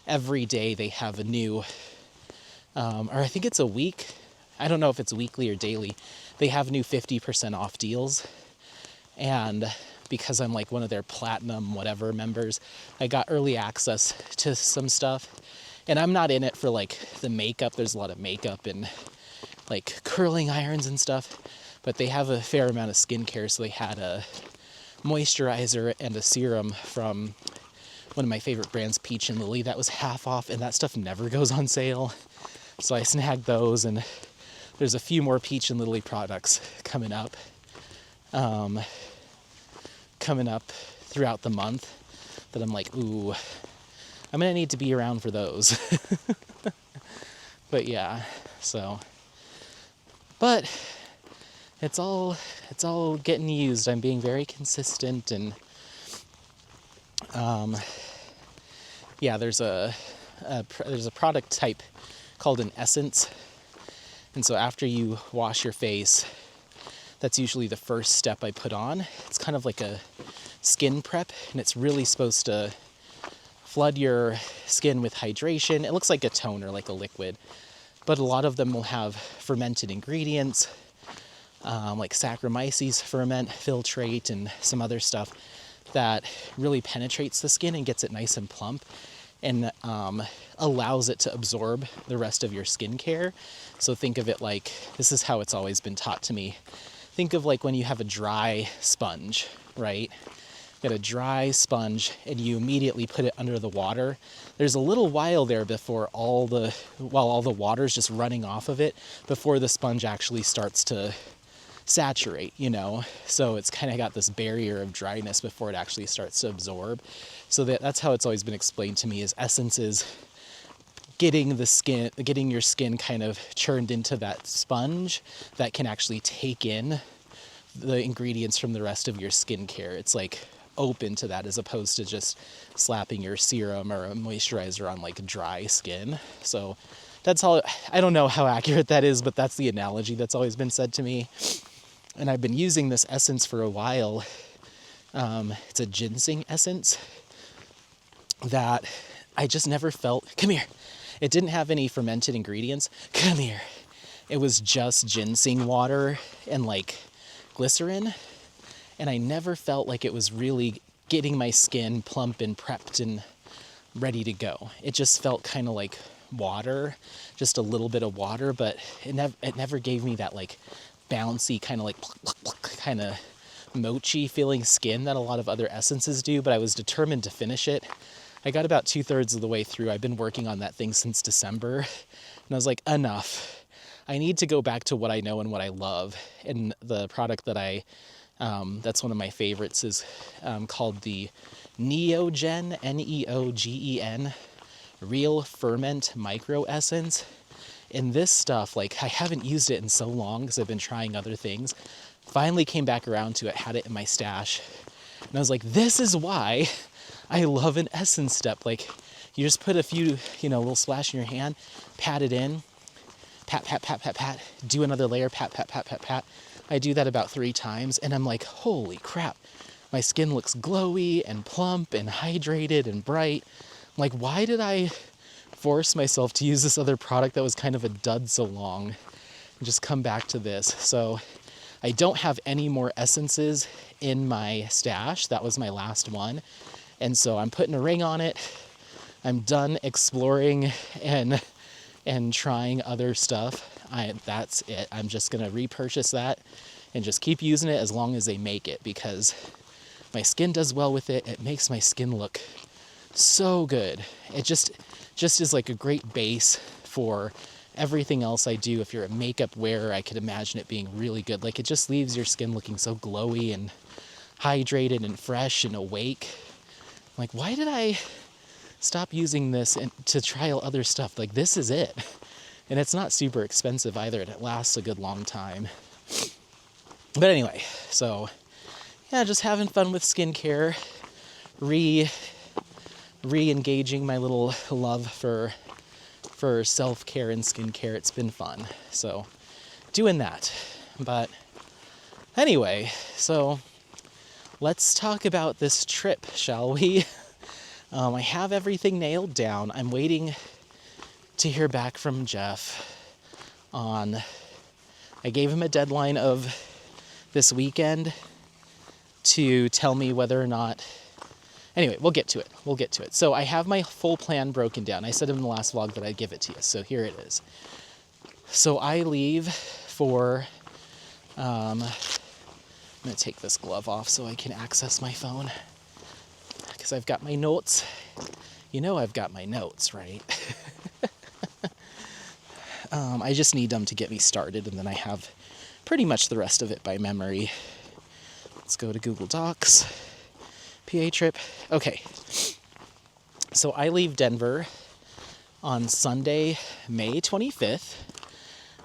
every day they have a new, or I think it's a week. I don't know if it's weekly or daily. They have new 50% off deals. And because I'm like one of their platinum whatever members, I got early access to some stuff. And I'm not in it for like the makeup. There's a lot of makeup and like curling irons and stuff, but they have a fair amount of skincare. So they had a moisturizer and a serum from one of my favorite brands, Peach and Lily, that was half off, and that stuff never goes on sale. So I snagged those, and there's a few more Peach and Lily products coming up throughout the month that I'm like, ooh, I'm gonna need to be around for those. But yeah, so, but it's all getting used. I'm being very consistent, and yeah, there's a product type called an essence, and so after you wash your face, that's usually the first step I put on. It's kind of like a skin prep, and it's really supposed to flood your skin with hydration. It looks like a toner, like a liquid, but a lot of them will have fermented ingredients, like Saccharomyces ferment, filtrate, and some other stuff that really penetrates the skin and gets it nice and plump, and allows it to absorb the rest of your skincare. So think of it like, this is how it's always been taught to me. Think of like when you have a dry sponge, right? You got a dry sponge and you immediately put it under the water. There's a little while there before all the water's just running off of it before the sponge actually starts to saturate, you know? So it's kind of got this barrier of dryness before it actually starts to absorb. So that's how it's always been explained to me, is essence is getting your skin kind of churned into that sponge that can actually take in the ingredients from the rest of your skincare. It's like open to that, as opposed to just slapping your serum or a moisturizer on like dry skin. So that's all. I don't know how accurate that is, but that's the analogy that's always been said to me. And I've been using this essence for a while. It's a ginseng essence that I just never felt, come here. It didn't have any fermented ingredients. Come here. It was just ginseng water and like glycerin. And I never felt like it was really getting my skin plump and prepped and ready to go. It just felt kind of like water, just a little bit of water, but it never gave me that like bouncy kind of like kind of mochi feeling skin that a lot of other essences do. But I was determined to finish it. I got about 2/3 of the way through. I've been working on that thing since December, and I was like, enough. I need to go back to what I know and what I love. And the product that that's one of my favorites, is called the Neogen, Neogen, Real Ferment Micro Essence. And this stuff, like, I haven't used it in so long because I've been trying other things, Finally came back around to it, had it in my stash. And I was like, this is why I love an essence step. Like, you just put a few, little splash in your hand, pat it in, pat, pat, pat, pat, pat, do another layer, pat, pat, pat, pat, pat. I do that about 3 times, and I'm like, holy crap. My skin looks glowy and plump and hydrated and bright. I'm like, why did I force myself to use this other product that was kind of a dud so long and just come back to this? So I don't have any more essences in my stash. That was my last one. And so I'm putting a ring on it. I'm done exploring and trying other stuff. That's it. I'm just going to repurchase that and just keep using it as long as they make it, because my skin does well with it. It makes my skin look so good. It just is like a great base for everything else I do. If you're a makeup wearer, I could imagine it being really good. Like, it just leaves your skin looking so glowy and hydrated and fresh and awake. Like, why did I stop using this and to trial other stuff? Like, this is it. And it's not super expensive either, and it lasts a good long time. But anyway, so yeah, just having fun with skincare, re-engaging my little love for self-care and skincare. It's been fun. So doing that. But anyway, so let's talk about this trip, shall we? I have everything nailed down. I'm waiting to hear back from Jeff I gave him a deadline of this weekend to tell me whether or not. Anyway, we'll get to it. So I have my full plan broken down. I said in the last vlog that I'd give it to you. So here it is. So I leave for, I'm going to take this glove off so I can access my phone, because I've got my notes. I've got my notes, right? I just need them to get me started, and then I have pretty much the rest of it by memory. Let's go to Google Docs. PA trip. Okay. So I leave Denver on Sunday, May 25th,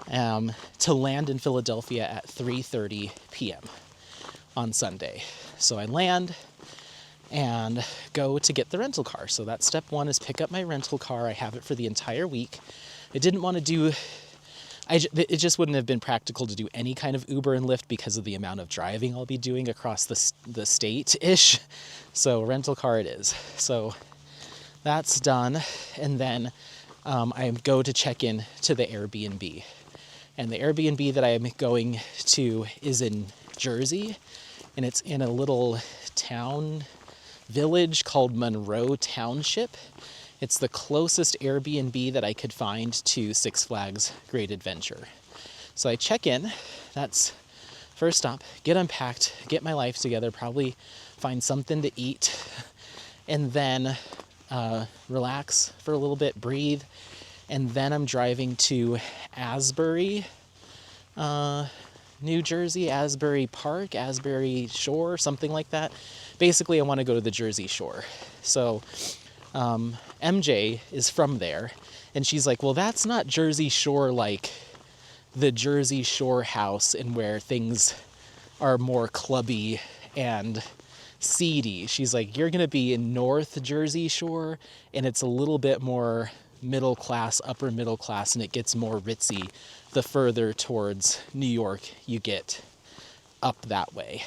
to land in Philadelphia at 3:30 p.m. on Sunday. So I land and go to get the rental car. So that's step 1, is pick up my rental car. I have it for the entire week. I didn't want to do, it just wouldn't have been practical to do any kind of Uber and Lyft because of the amount of driving I'll be doing across the state-ish. So rental car it is. So that's done. And then I go to check in to the Airbnb. And the Airbnb that I am going to is in Jersey. And it's in a little village called Monroe Township. It's the closest Airbnb that I could find to Six Flags Great Adventure. So I check in. That's first stop. Get unpacked, get my life together, probably find something to eat, and then relax for a little bit, breathe. And then I'm driving to Asbury, New Jersey, Asbury Park, Asbury Shore, something like that. Basically, I want to go to the Jersey Shore. So MJ is from there, and she's like, well, that's not Jersey Shore like the Jersey Shore house, and where things are more clubby and seedy. She's like, you're going to be in North Jersey Shore, and it's a little bit more middle class, upper middle class, and it gets more ritzy the further towards New York you get up that way.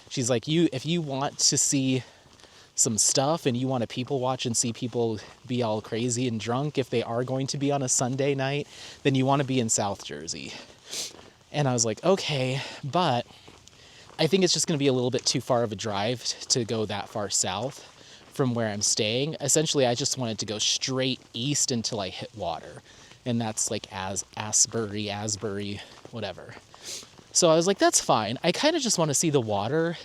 She's like, if you want to see some stuff and you want to people watch and see people be all crazy and drunk if they are going to be on a Sunday night, then you want to be in South Jersey. And I was like, okay, but I think it's just going to be a little bit too far of a drive to go that far south from where I'm staying. Essentially, I just wanted to go straight east until I hit water. And that's like Asbury, whatever. So I was like, that's fine. I kind of just want to see the water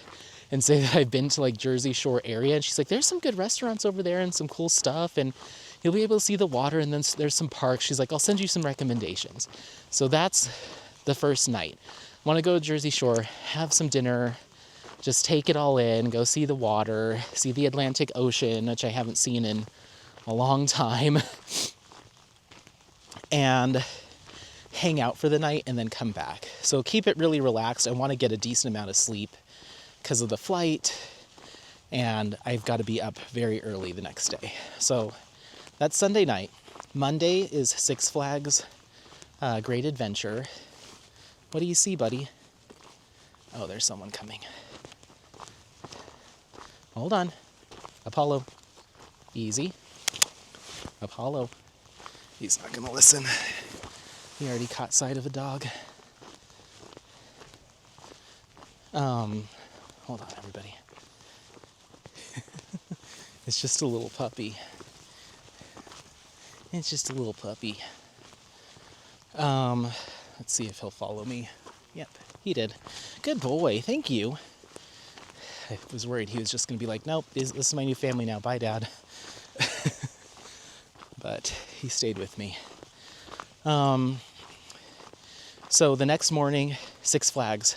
and say that I've been to like Jersey Shore area. And she's like, there's some good restaurants over there and some cool stuff, and you'll be able to see the water, and then there's some parks. She's like, I'll send you some recommendations. So that's the first night. Want to go to Jersey Shore, have some dinner, just take it all in, go see the water, see the Atlantic Ocean, which I haven't seen in a long time. And hang out for the night and then come back. So keep it really relaxed. I want to get a decent amount of sleep because of the flight, and I've got to be up very early the next day. So that's Sunday night. Monday is Six Flags Great Adventure. What do you see, buddy? Oh, there's someone coming. Hold on. Apollo. Easy. Apollo. He's not gonna listen. He already caught sight of a dog. Hold on, everybody. It's just a little puppy. It's just a little puppy. Let's see if he'll follow me. Yep, he did. Good boy, thank you. I was worried he was just gonna be like, nope, this is my new family now, bye, Dad. But he stayed with me. So the next morning, Six Flags,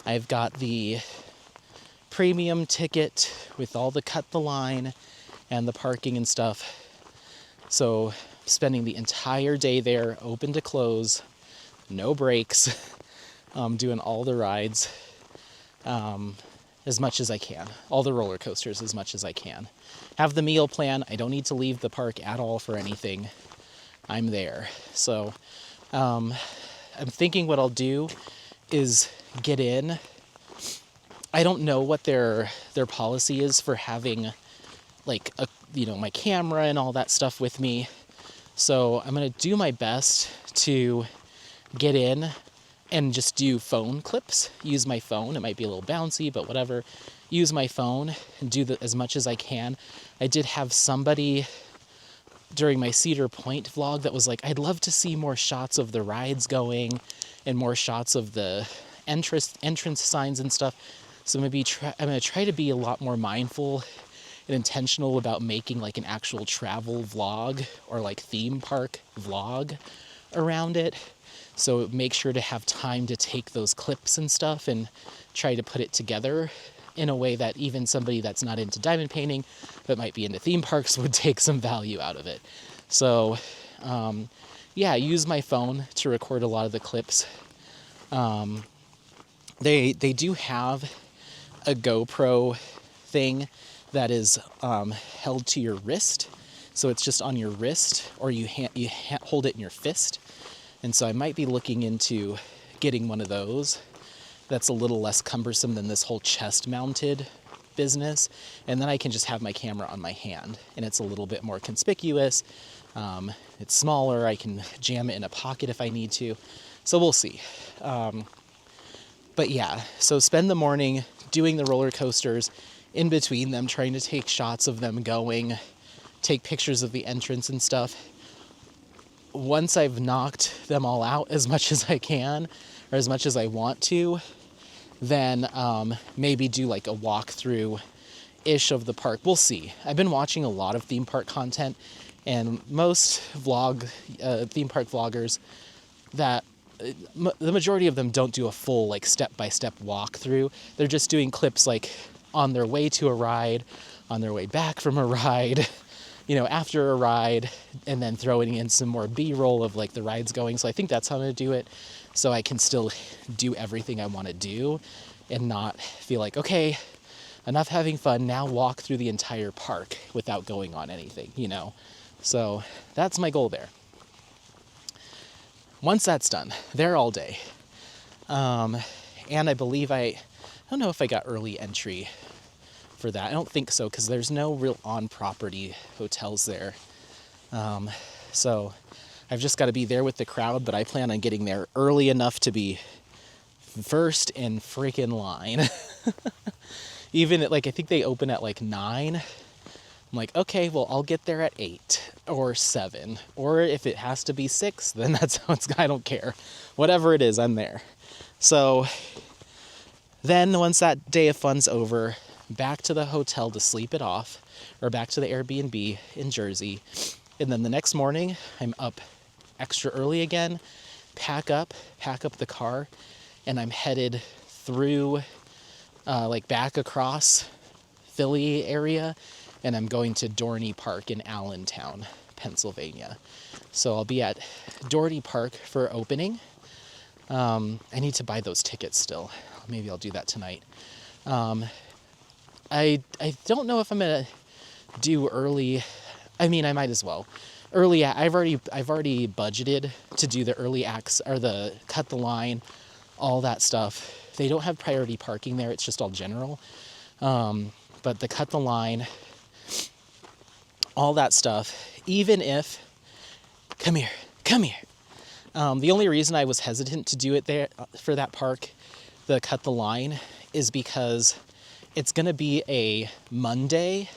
I've got the premium ticket with all the cut the line and the parking and stuff. So spending the entire day there, open to close, no breaks, doing all the rides as much as I can. All the roller coasters as much as I can. Have the meal plan. I don't need to leave the park at all for anything. I'm there. So I'm thinking what I'll do is get in. I don't know what their policy is for having like my camera and all that stuff with me. So I'm going to do my best to get in and just do phone clips. Use my phone. It might be a little bouncy, but whatever. Use my phone and do as much as I can. I did have somebody during my Cedar Point vlog that was like, I'd love to see more shots of the rides going and more shots of the entrance signs and stuff. So I'm going to try to be a lot more mindful and intentional about making like an actual travel vlog or like theme park vlog around it. So make sure to have time to take those clips and stuff and try to put it together in a way that even somebody that's not into diamond painting but might be into theme parks would take some value out of it. So use my phone to record a lot of the clips. They do have a GoPro thing that is held to your wrist. So it's just on your wrist, or you hold it in your fist. And so I might be looking into getting one of those. That's a little less cumbersome than this whole chest mounted business. And then I can just have my camera on my hand and it's a little bit more conspicuous. It's smaller. I can jam it in a pocket if I need to. So we'll see. But yeah, so spend the morning doing the roller coasters, in between them, trying to take shots of them going, take pictures of the entrance and stuff. Once I've knocked them all out as much as I can, or as much as I want to, then maybe do like a walkthrough-ish of the park. We'll see. I've been watching a lot of theme park content, and most theme park vloggers, that the majority of them don't do a full like step-by-step walkthrough. They're just doing clips like on their way to a ride, on their way back from a ride, after a ride, and then throwing in some more B-roll of like the rides going. So I think that's how I'm going to do it, so I can still do everything I want to do and not feel like, okay, enough having fun, now walk through the entire park without going on anything, So that's my goal there. Once that's done, there all day. And I believe I don't know if I got early entry for that. I don't think so, because there's no real on-property hotels there. So I've just got to be there with the crowd, but I plan on getting there early enough to be first in freaking line. Even I think they open at like 9. I'm like, okay, well, I'll get there at 8 or 7. Or if it has to be 6, then that's how I don't care. Whatever it is, I'm there. So then once that day of fun's over, back to the hotel to sleep it off, or back to the Airbnb in Jersey. And then the next morning, I'm up extra early again, pack up the car, and I'm headed through, back across Philly area, and I'm going to Dorney Park in Allentown, Pennsylvania. So I'll be at Doherty Park for opening. I need to buy those tickets still. Maybe I'll do that tonight. I don't know if I'm gonna do early. I mean, I might as well. Early, I've already budgeted to do the early acts or the cut the line, all that stuff. They don't have priority parking there. It's just all general. But the cut the line, all that stuff, even if, come here. The only reason I was hesitant to do it there for that park, the cut the line, is because it's going to be a Monday,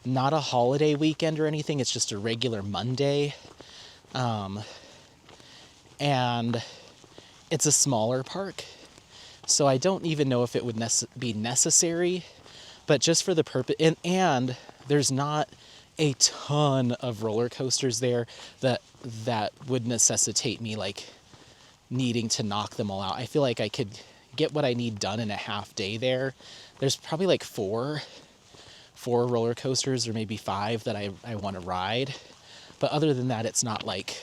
not a holiday weekend or anything. It's just a regular Monday. And it's a smaller park. So I don't even know if it would be necessary, but just for the purpose, and there's not a ton of roller coasters there that would necessitate me like needing to knock them all out. I feel like I could get what I need done in a half day there. There's probably like four roller coasters or maybe 5 that I want to ride. But other than that, it's not like,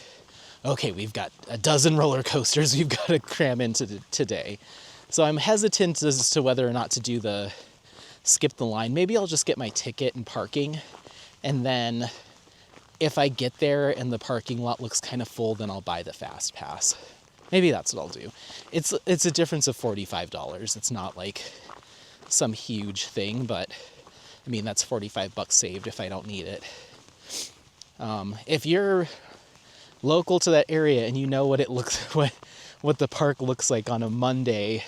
okay, we've got a dozen roller coasters we've got to cram into today. So I'm hesitant as to whether or not to do the skip the line. Maybe I'll just get my ticket and parking. And then if I get there and the parking lot looks kind of full, then I'll buy the fast pass. Maybe that's what I'll do. It's a difference of $45. It's not like some huge thing, but I mean, that's $45 saved if I don't need it. If you're local to that area and you know what it looks, what the park looks like on a Monday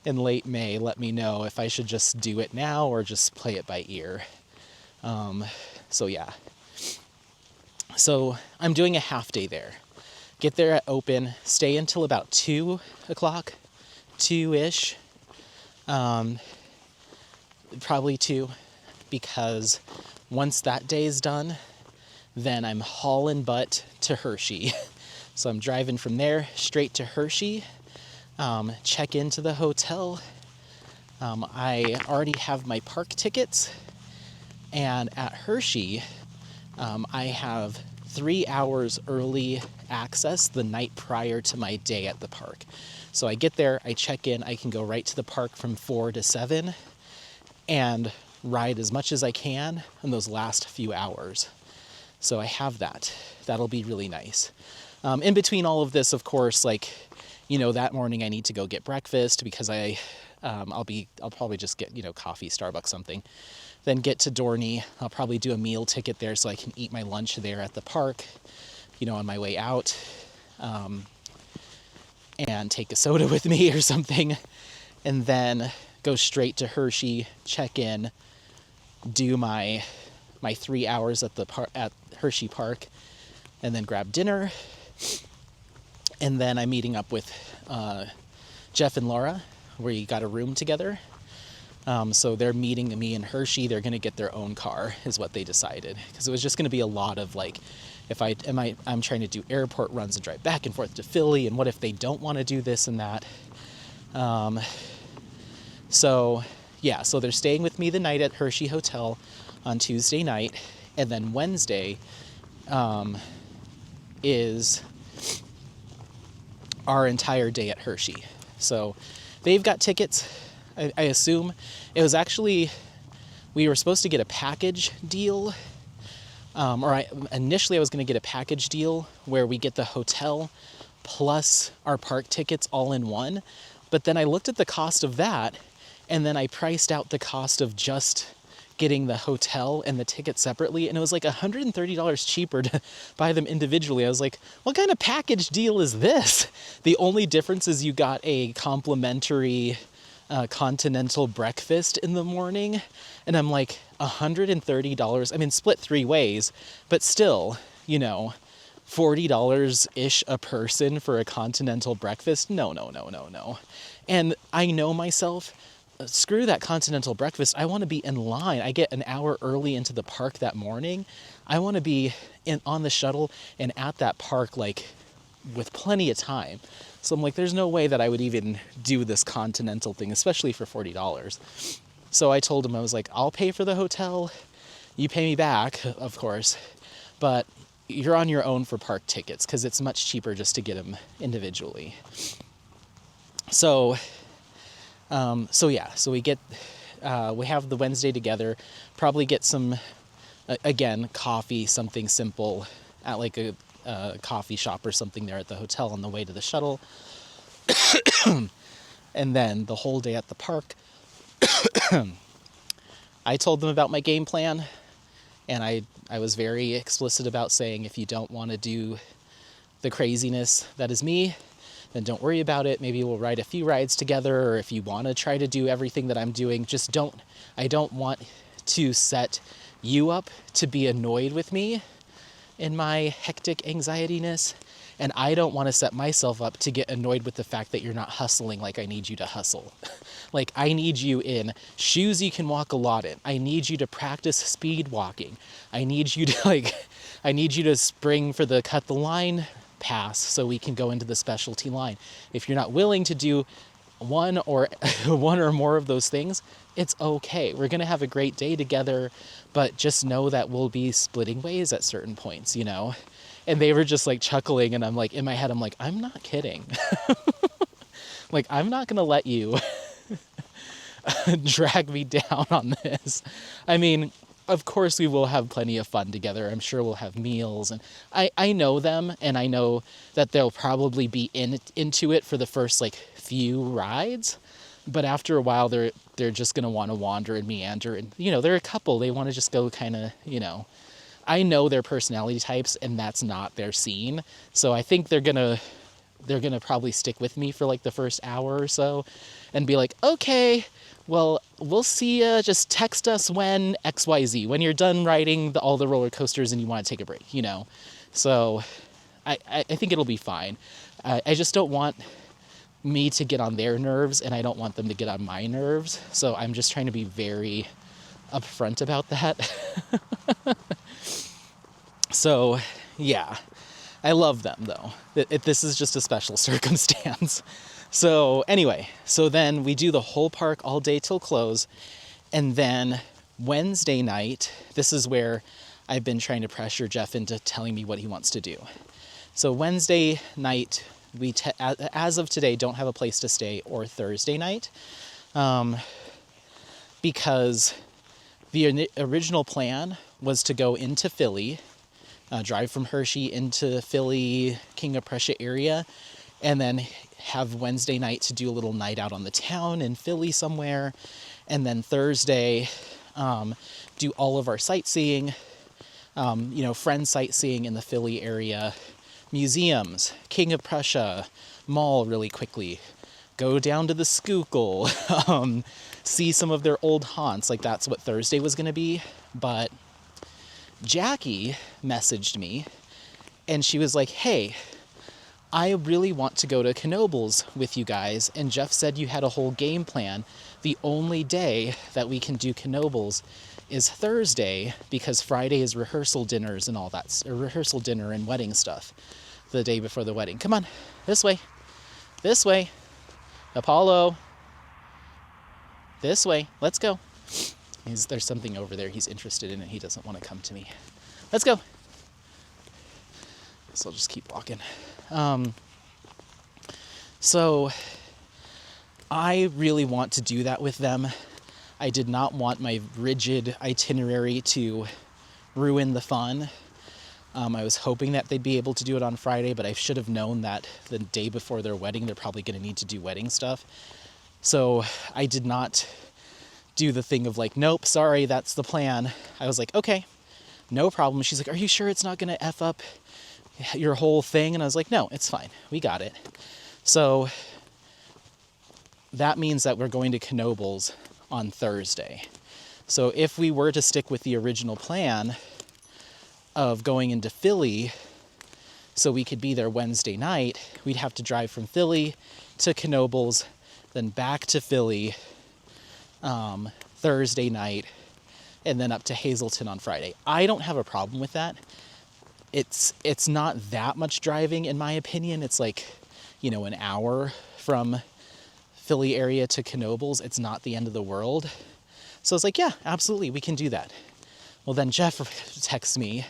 in late May, let me know if I should just do it now or just play it by ear. So yeah. So I'm doing a half day there. Get there at open, stay until about 2 o'clock, 2-ish. Probably 2, because once that day is done, then I'm hauling butt to Hershey. So I'm driving from there straight to Hershey, check into the hotel. I already have my park tickets, and at Hershey, I have 3 hours early access the night prior to my day at the park. So I get there, I check in, I can go right to the park from 4 to 7 and ride as much as I can in those last few hours. So I have that. That'll be really nice. In between all of this, of course, like, that morning I need to go get breakfast because I'll probably just get, coffee, Starbucks, something. Then get to Dorney. I'll probably do a meal ticket there so I can eat my lunch there at the park, on my way out, and take a soda with me or something. And then go straight to Hershey, check in, do my 3 hours at Hershey Park, and then grab dinner. And then I'm meeting up with Jeff and Laura. We got a room together. So they're meeting me in Hershey. They're going to get their own car, is what they decided. Because it was just going to be a lot of like, I'm trying to do airport runs and drive back and forth to Philly, and what if they don't want to do this and that? So they're staying with me the night at Hershey Hotel on Tuesday night, and then Wednesday is our entire day at Hershey. So they've got tickets. I assume it was actually, we were supposed to get a package deal, initially I was going to get a package deal where we get the hotel plus our park tickets all in one. But then I looked at the cost of that, and then I priced out the cost of just getting the hotel and the ticket separately, and it was like $130 cheaper to buy them individually. I was like, what kind of package deal is this? The only difference is you got a complimentary continental breakfast in the morning, and I'm like, $130, I mean, split 3 ways, but still, $40-ish a person for a continental breakfast? No. And I know myself, screw that continental breakfast. I want to be in line. I get an hour early into the park that morning. I want to be on the shuttle and at that park, like, with plenty of time. So I'm like, there's no way that I would even do this continental thing, especially for $40. So I told him, I was like, I'll pay for the hotel. You pay me back, of course. But you're on your own for park tickets because it's much cheaper just to get them individually. So we get, we have the Wednesday together, probably get some, again, coffee, something simple at like a coffee shop or something there at the hotel on the way to the shuttle. And then the whole day at the park. I told them about my game plan, and I was very explicit about saying, if you don't want to do the craziness that is me, then don't worry about it. Maybe we'll ride a few rides together, or if you want to try to do everything that I'm doing, just I don't want to set you up to be annoyed with me in my hectic anxiety-ness, and I don't want to set myself up to get annoyed with the fact that you're not hustling like I need you to hustle. Like, I need you in shoes you can walk a lot in. I need you to practice speed walking. I need you to spring for the cut the line pass so we can go into the specialty line. If you're not willing to do one or more of those things, it's okay. We're going to have a great day together, but just know that we'll be splitting ways at certain points, you know? And they were just like chuckling, and I'm like, in my head, I'm like, I'm not kidding. Like, I'm not going to let you drag me down on this. I mean, of course we will have plenty of fun together. I'm sure we'll have meals, and I know them, and I know that they'll probably be into it for the first like few rides, but after a while they're just going to want to wander and meander, and you know, they're a couple, they want to just go kind of, you know, I know their personality types, and that's not their scene. So I think they're gonna probably stick with me for like the first hour or so and be like, okay, well, we'll see ya. Just text us when XYZ, when you're done riding all the roller coasters and you want to take a break, you know? So I think it'll be fine. I just don't want me to get on their nerves, and I don't want them to get on my nerves. So I'm just trying to be very upfront about that. So, yeah, I love them, though. This is just a special circumstance. So, anyway, so then we do the whole park all day till close, and then Wednesday night, this is where I've been trying to pressure Jeff into telling me what he wants to do. So Wednesday night, we, as of today, don't have a place to stay, or Thursday night, because the original plan was to go into Philly, drive from Hershey into Philly, King of Prussia area, and then have Wednesday night to do a little night out on the town in Philly somewhere, and then Thursday do all of our sightseeing, you know, friend sightseeing in the Philly area, museums, King of Prussia, mall really quickly, go down to the Schuylkill, see some of their old haunts. Like, that's what Thursday was going to be. But Jackie messaged me, and she was like, hey, I really want to go to Knoebels with you guys, and Jeff said you had a whole game plan. The only day that we can do Knoebels is Thursday, because Friday is rehearsal dinners and all that, rehearsal dinner and wedding stuff the day before the wedding. Come on, this way, Apollo, this way, let's go. There's something over there he's interested in, and he doesn't want to come to me. Let's go. So I'll just keep walking. So I really want to do that with them. I did not want my rigid itinerary to ruin the fun. I was hoping that they'd be able to do it on Friday, but I should have known that the day before their wedding, they're probably going to need to do wedding stuff. So I did not do the thing of like, nope, sorry, that's the plan. I was like, okay, no problem. She's like, are you sure it's not going to F up your whole thing? And I was like, no, it's fine. We got it. So that means that we're going to Knoebels on Thursday. So if we were to stick with the original plan of going into Philly so we could be there Wednesday night, we'd have to drive from Philly to Knoebels, then back to Philly Thursday night, and then up to Hazleton on Friday. I don't have a problem with that. It's not that much driving, in my opinion. It's like, you know, an hour from Philly area to Knoebels. It's not the end of the world. So I was like, yeah, absolutely, we can do that. Well, then Jeff texts me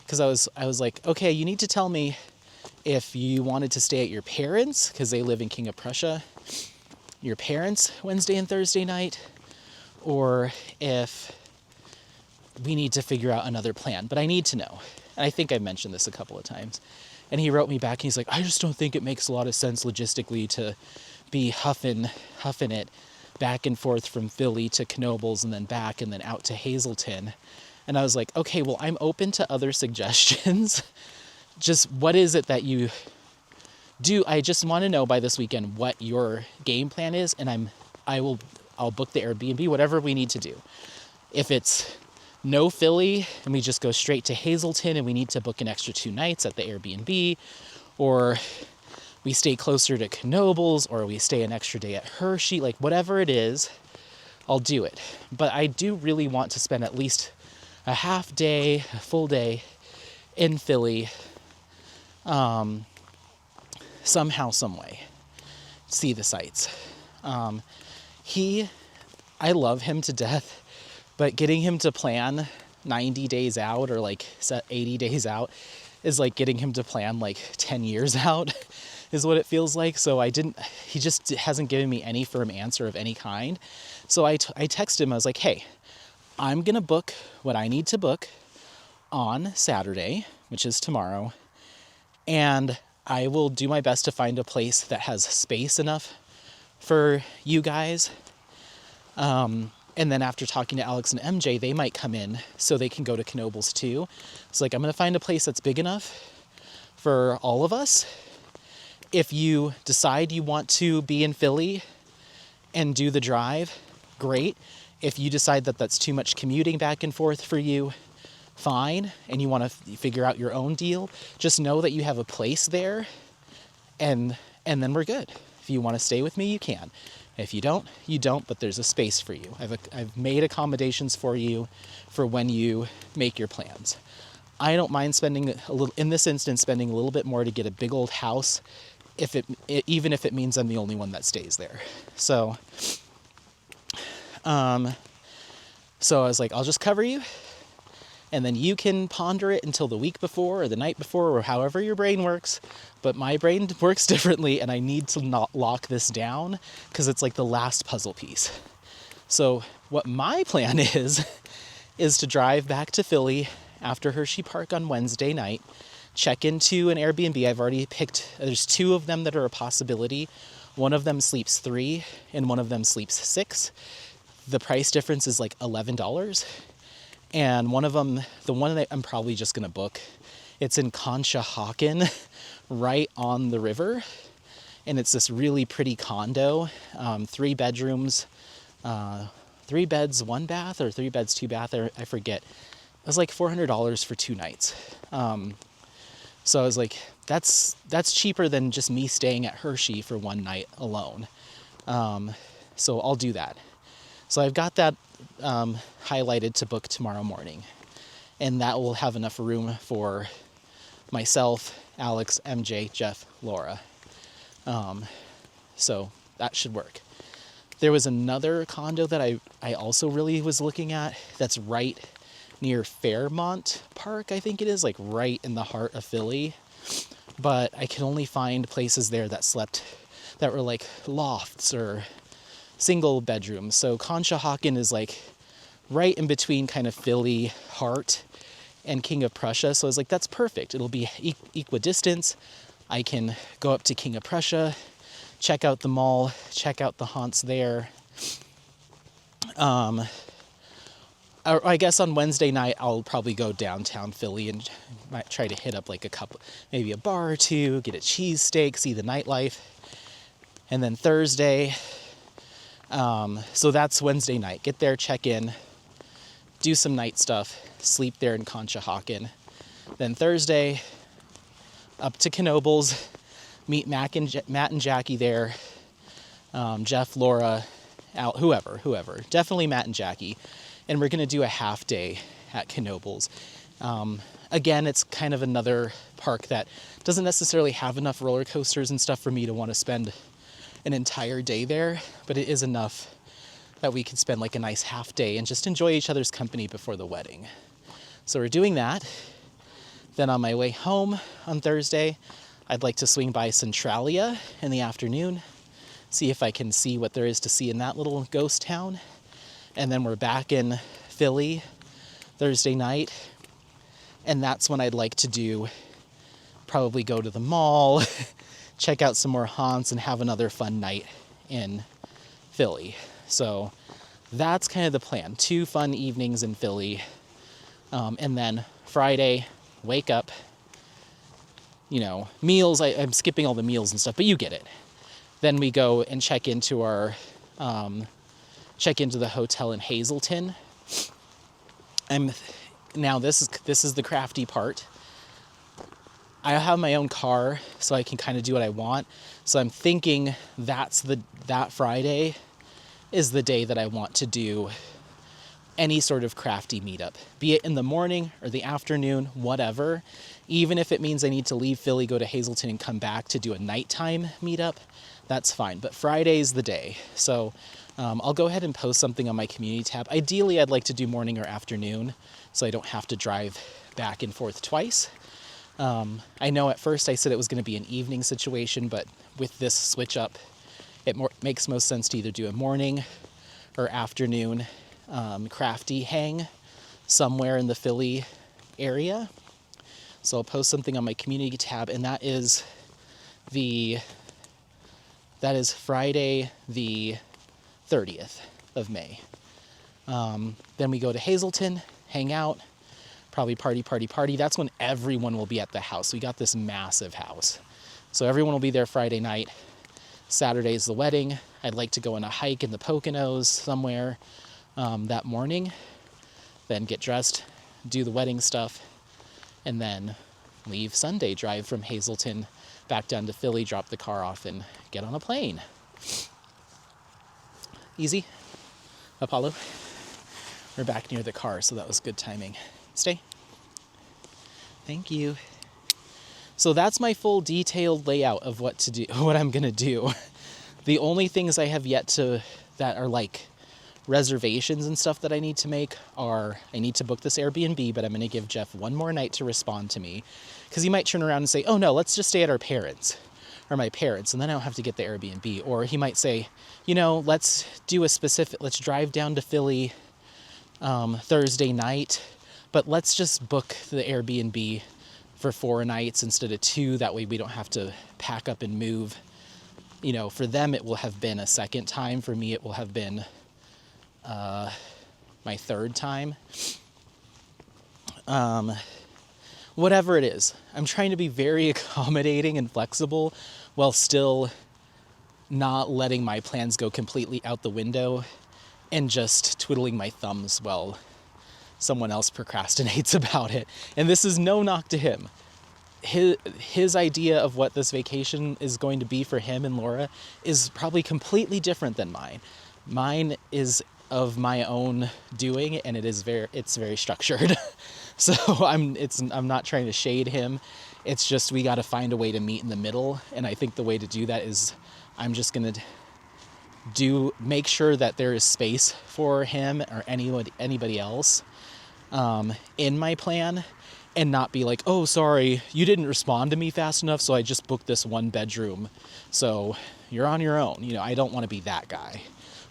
because I was like, okay, you need to tell me if you wanted to stay at your parents, because they live in King of Prussia, your parents Wednesday and Thursday night, or if we need to figure out another plan. But I need to know. And I think I mentioned this a couple of times. And he wrote me back and he's like, I just don't think it makes a lot of sense logistically to be huffing it back and forth from Philly to Knoebels and then back and then out to Hazleton. And I was like, okay, well, I'm open to other suggestions. Just what is it that you do? I just want to know by this weekend what your game plan is, and I'll book the Airbnb, whatever we need to do. If it's no Philly and we just go straight to Hazleton and we need to book an extra 2 nights at the Airbnb, or we stay closer to Knoebels, or we stay an extra day at Hershey, like whatever it is, I'll do it. But I do really want to spend at least a half day, a full day in Philly, somehow, some way, see the sights. I love him to death, but getting him to plan 90 days out or like 80 days out is like getting him to plan like 10 years out is what it feels like. So he just hasn't given me any firm answer of any kind. So I texted him, I was like, hey, I'm going to book what I need to book on Saturday, which is tomorrow. And I will do my best to find a place that has space enough for you guys. And then after talking to Alex and MJ, they might come in so they can go to Knoebels too. It's like, I'm going to find a place that's big enough for all of us. If you decide you want to be in Philly and do the drive, great. If you decide that that's too much commuting back and forth for you, fine. And you want to figure out your own deal, just know that you have a place there, and then we're good. If you want to stay with me, you can. If you don't, you don't, but there's a space for you. I've made accommodations for you for when you make your plans. I don't mind spending in this instance, spending a little bit more to get a big old house, even if it means I'm the only one that stays there. So I was like, I'll just cover you, and then you can ponder it until the week before or the night before or however your brain works. But my brain works differently, and I need to not lock this down because it's like the last puzzle piece. So what my plan is to drive back to Philly after Hershey Park on Wednesday night, check into an Airbnb. I've already picked, there's 2 of them that are a possibility. One of them sleeps 3 and one of them sleeps 6. The price difference is like $11. And one of them, the one that I'm probably just going to book, it's in Conshohocken, right on the river. And it's this really pretty condo, 3 bedrooms, 3 beds, 1 bath, or 3 beds, 2 bath, I forget. It was like $400 for 2 nights. So I was like, that's cheaper than just me staying at Hershey for 1 night alone. So I'll do that. So I've got that highlighted to book tomorrow morning. And that will have enough room for myself, Alex, MJ, Jeff, Laura. So that should work. There was another condo that I also really was looking at that's right near Fairmont Park, I think it is, like right in the heart of Philly. But I could only find places there that were like lofts or single bedrooms. So Conshohocken is like right in between kind of Philly heart and King of Prussia. So I was like, that's perfect. It'll be equidistance. I can go up to King of Prussia, check out the mall, check out the haunts there. I guess on Wednesday night, I'll probably go downtown Philly and might try to hit up like maybe a bar or 2, get a cheesesteak, see the nightlife. And then Thursday, so that's Wednesday night. Get there, check in, do some night stuff, sleep there in Conshohocken. Then Thursday, up to Knoebels, meet Matt and Jackie there, Jeff, Laura, Al, whoever. Definitely Matt and Jackie. And we're going to do a half day at Knoebels. Again, it's kind of another park that doesn't necessarily have enough roller coasters and stuff for me to want to spend an entire day there, but it is enough that we can spend like a nice half day and just enjoy each other's company before the wedding. So we're doing that. Then on my way home on Thursday, I'd like to swing by Centralia in the afternoon, see if I can see what there is to see in that little ghost town. And then we're back in Philly Thursday night. And that's when I'd like to probably go to the mall, check out some more haunts, and have another fun night in Philly. So that's kind of the plan. 2 fun evenings in Philly. And then Friday, wake up, meals. I'm skipping all the meals and stuff, but you get it. Then we go and check into the hotel in Hazleton. Now this is the crafty part. I have my own car, so I can kind of do what I want. So I'm thinking that Friday is the day that I want to do any sort of crafty meetup, be it in the morning or the afternoon, whatever. Even if it means I need to leave Philly, go to Hazleton, and come back to do a nighttime meetup, that's fine. But Friday's the day. So I'll go ahead and post something on my community tab. Ideally, I'd like to do morning or afternoon, so I don't have to drive back and forth twice. I know at first I said it was going to be an evening situation, but with this switch up, it makes most sense to either do a morning or afternoon crafty hang somewhere in the Philly area. So I'll post something on my community tab, and that is Friday the 30th of May. Then we go to Hazleton, hang out, probably party. That's when everyone will be at the house. We got this massive house. So everyone will be there Friday night. Saturday's the wedding. I'd like to go on a hike in the Poconos somewhere that morning. Then get dressed, do the wedding stuff, and then leave Sunday, drive from Hazleton back down to Philly, drop the car off, and get on a plane. Easy. Apollo. We're back near the car, so that was good timing. Stay. Thank you. So that's my full detailed layout of what I'm gonna do. The only things I have yet that are like reservations and stuff that I need to make are, I need to book this Airbnb, but I'm gonna give Jeff one more night to respond to me, because he might turn around and say, oh no, let's just stay at our parents' or my parents, and then I don't have to get the Airbnb. Or he might say, let's drive down to Philly Thursday night, but let's just book the Airbnb for 4 nights instead of 2. That way we don't have to pack up and move. For them, it will have been a second time. For me, it will have been my 3rd time. Whatever it is, I'm trying to be very accommodating and flexible while still not letting my plans go completely out the window and just twiddling my thumbs while someone else procrastinates about it. And this is no knock to him. His idea of what this vacation is going to be for him and Laura is probably completely different than mine. Mine is of my own doing, and it's very structured. So I'm not trying to shade him. It's just we got to find a way to meet in the middle, and I think the way to do that is I'm just gonna make sure that there is space for him or anybody else in my plan, and not be like, oh, sorry, you didn't respond to me fast enough, so I just booked this 1 bedroom, so you're on your own. I don't want to be that guy.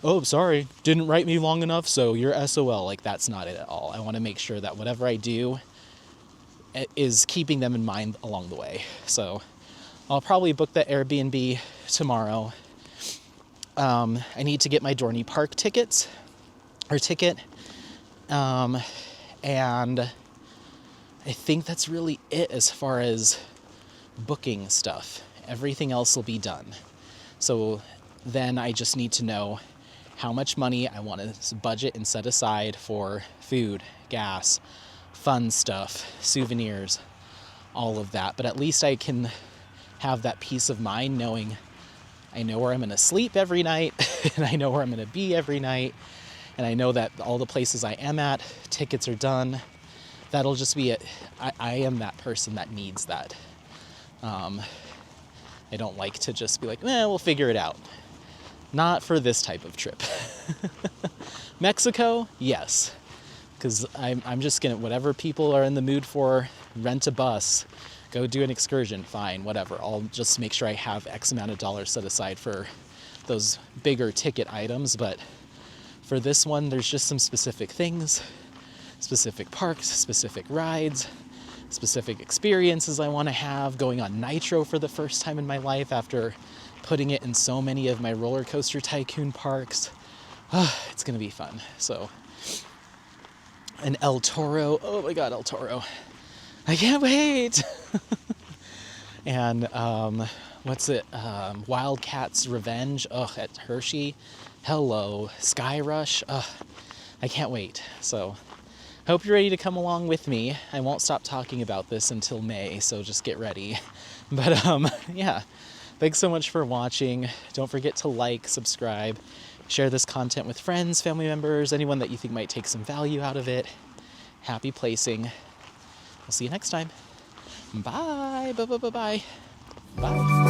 Oh, sorry, didn't write me long enough, so you're SOL. Like, that's not it at all. I want to make sure that whatever I do is keeping them in mind along the way. So I'll probably book that Airbnb tomorrow. I need to get my Dorney Park ticket. And I think that's really it as far as booking stuff. Everything else will be done. So then I just need to know how much money I want to budget and set aside for food, gas, fun stuff, souvenirs, all of that. But at least I can have that peace of mind knowing I know where I'm going to sleep every night, and I know where I'm going to be every night, and I know that all the places I am at, tickets are done. That'll just be it. I am that person that needs that. I don't like to just be like, we'll figure it out. Not for this type of trip. Mexico, yes. because I'm just gonna, whatever people are in the mood for, rent a bus, go do an excursion, fine, whatever. I'll just make sure I have X amount of dollars set aside for those bigger ticket items. But for this one, there's just some specific things, specific parks, specific rides, specific experiences I want to have. Going on Nitro for the first time in my life after putting it in so many of my roller coaster tycoon parks. It's gonna be fun. So, and El Toro, oh my god, El Toro, I can't wait. And what's it, Wildcats Revenge, at Hershey. Hello, Sky Rush, I can't wait. So hope you're ready to come along with me. I won't stop talking about this until May, so just get ready. But yeah, thanks so much for watching. Don't forget to like, subscribe, share this content with friends, family members, anyone that you think might take some value out of it. Happy placing. We'll see you next time. Bye. Bye. Bye. Bye. Bye.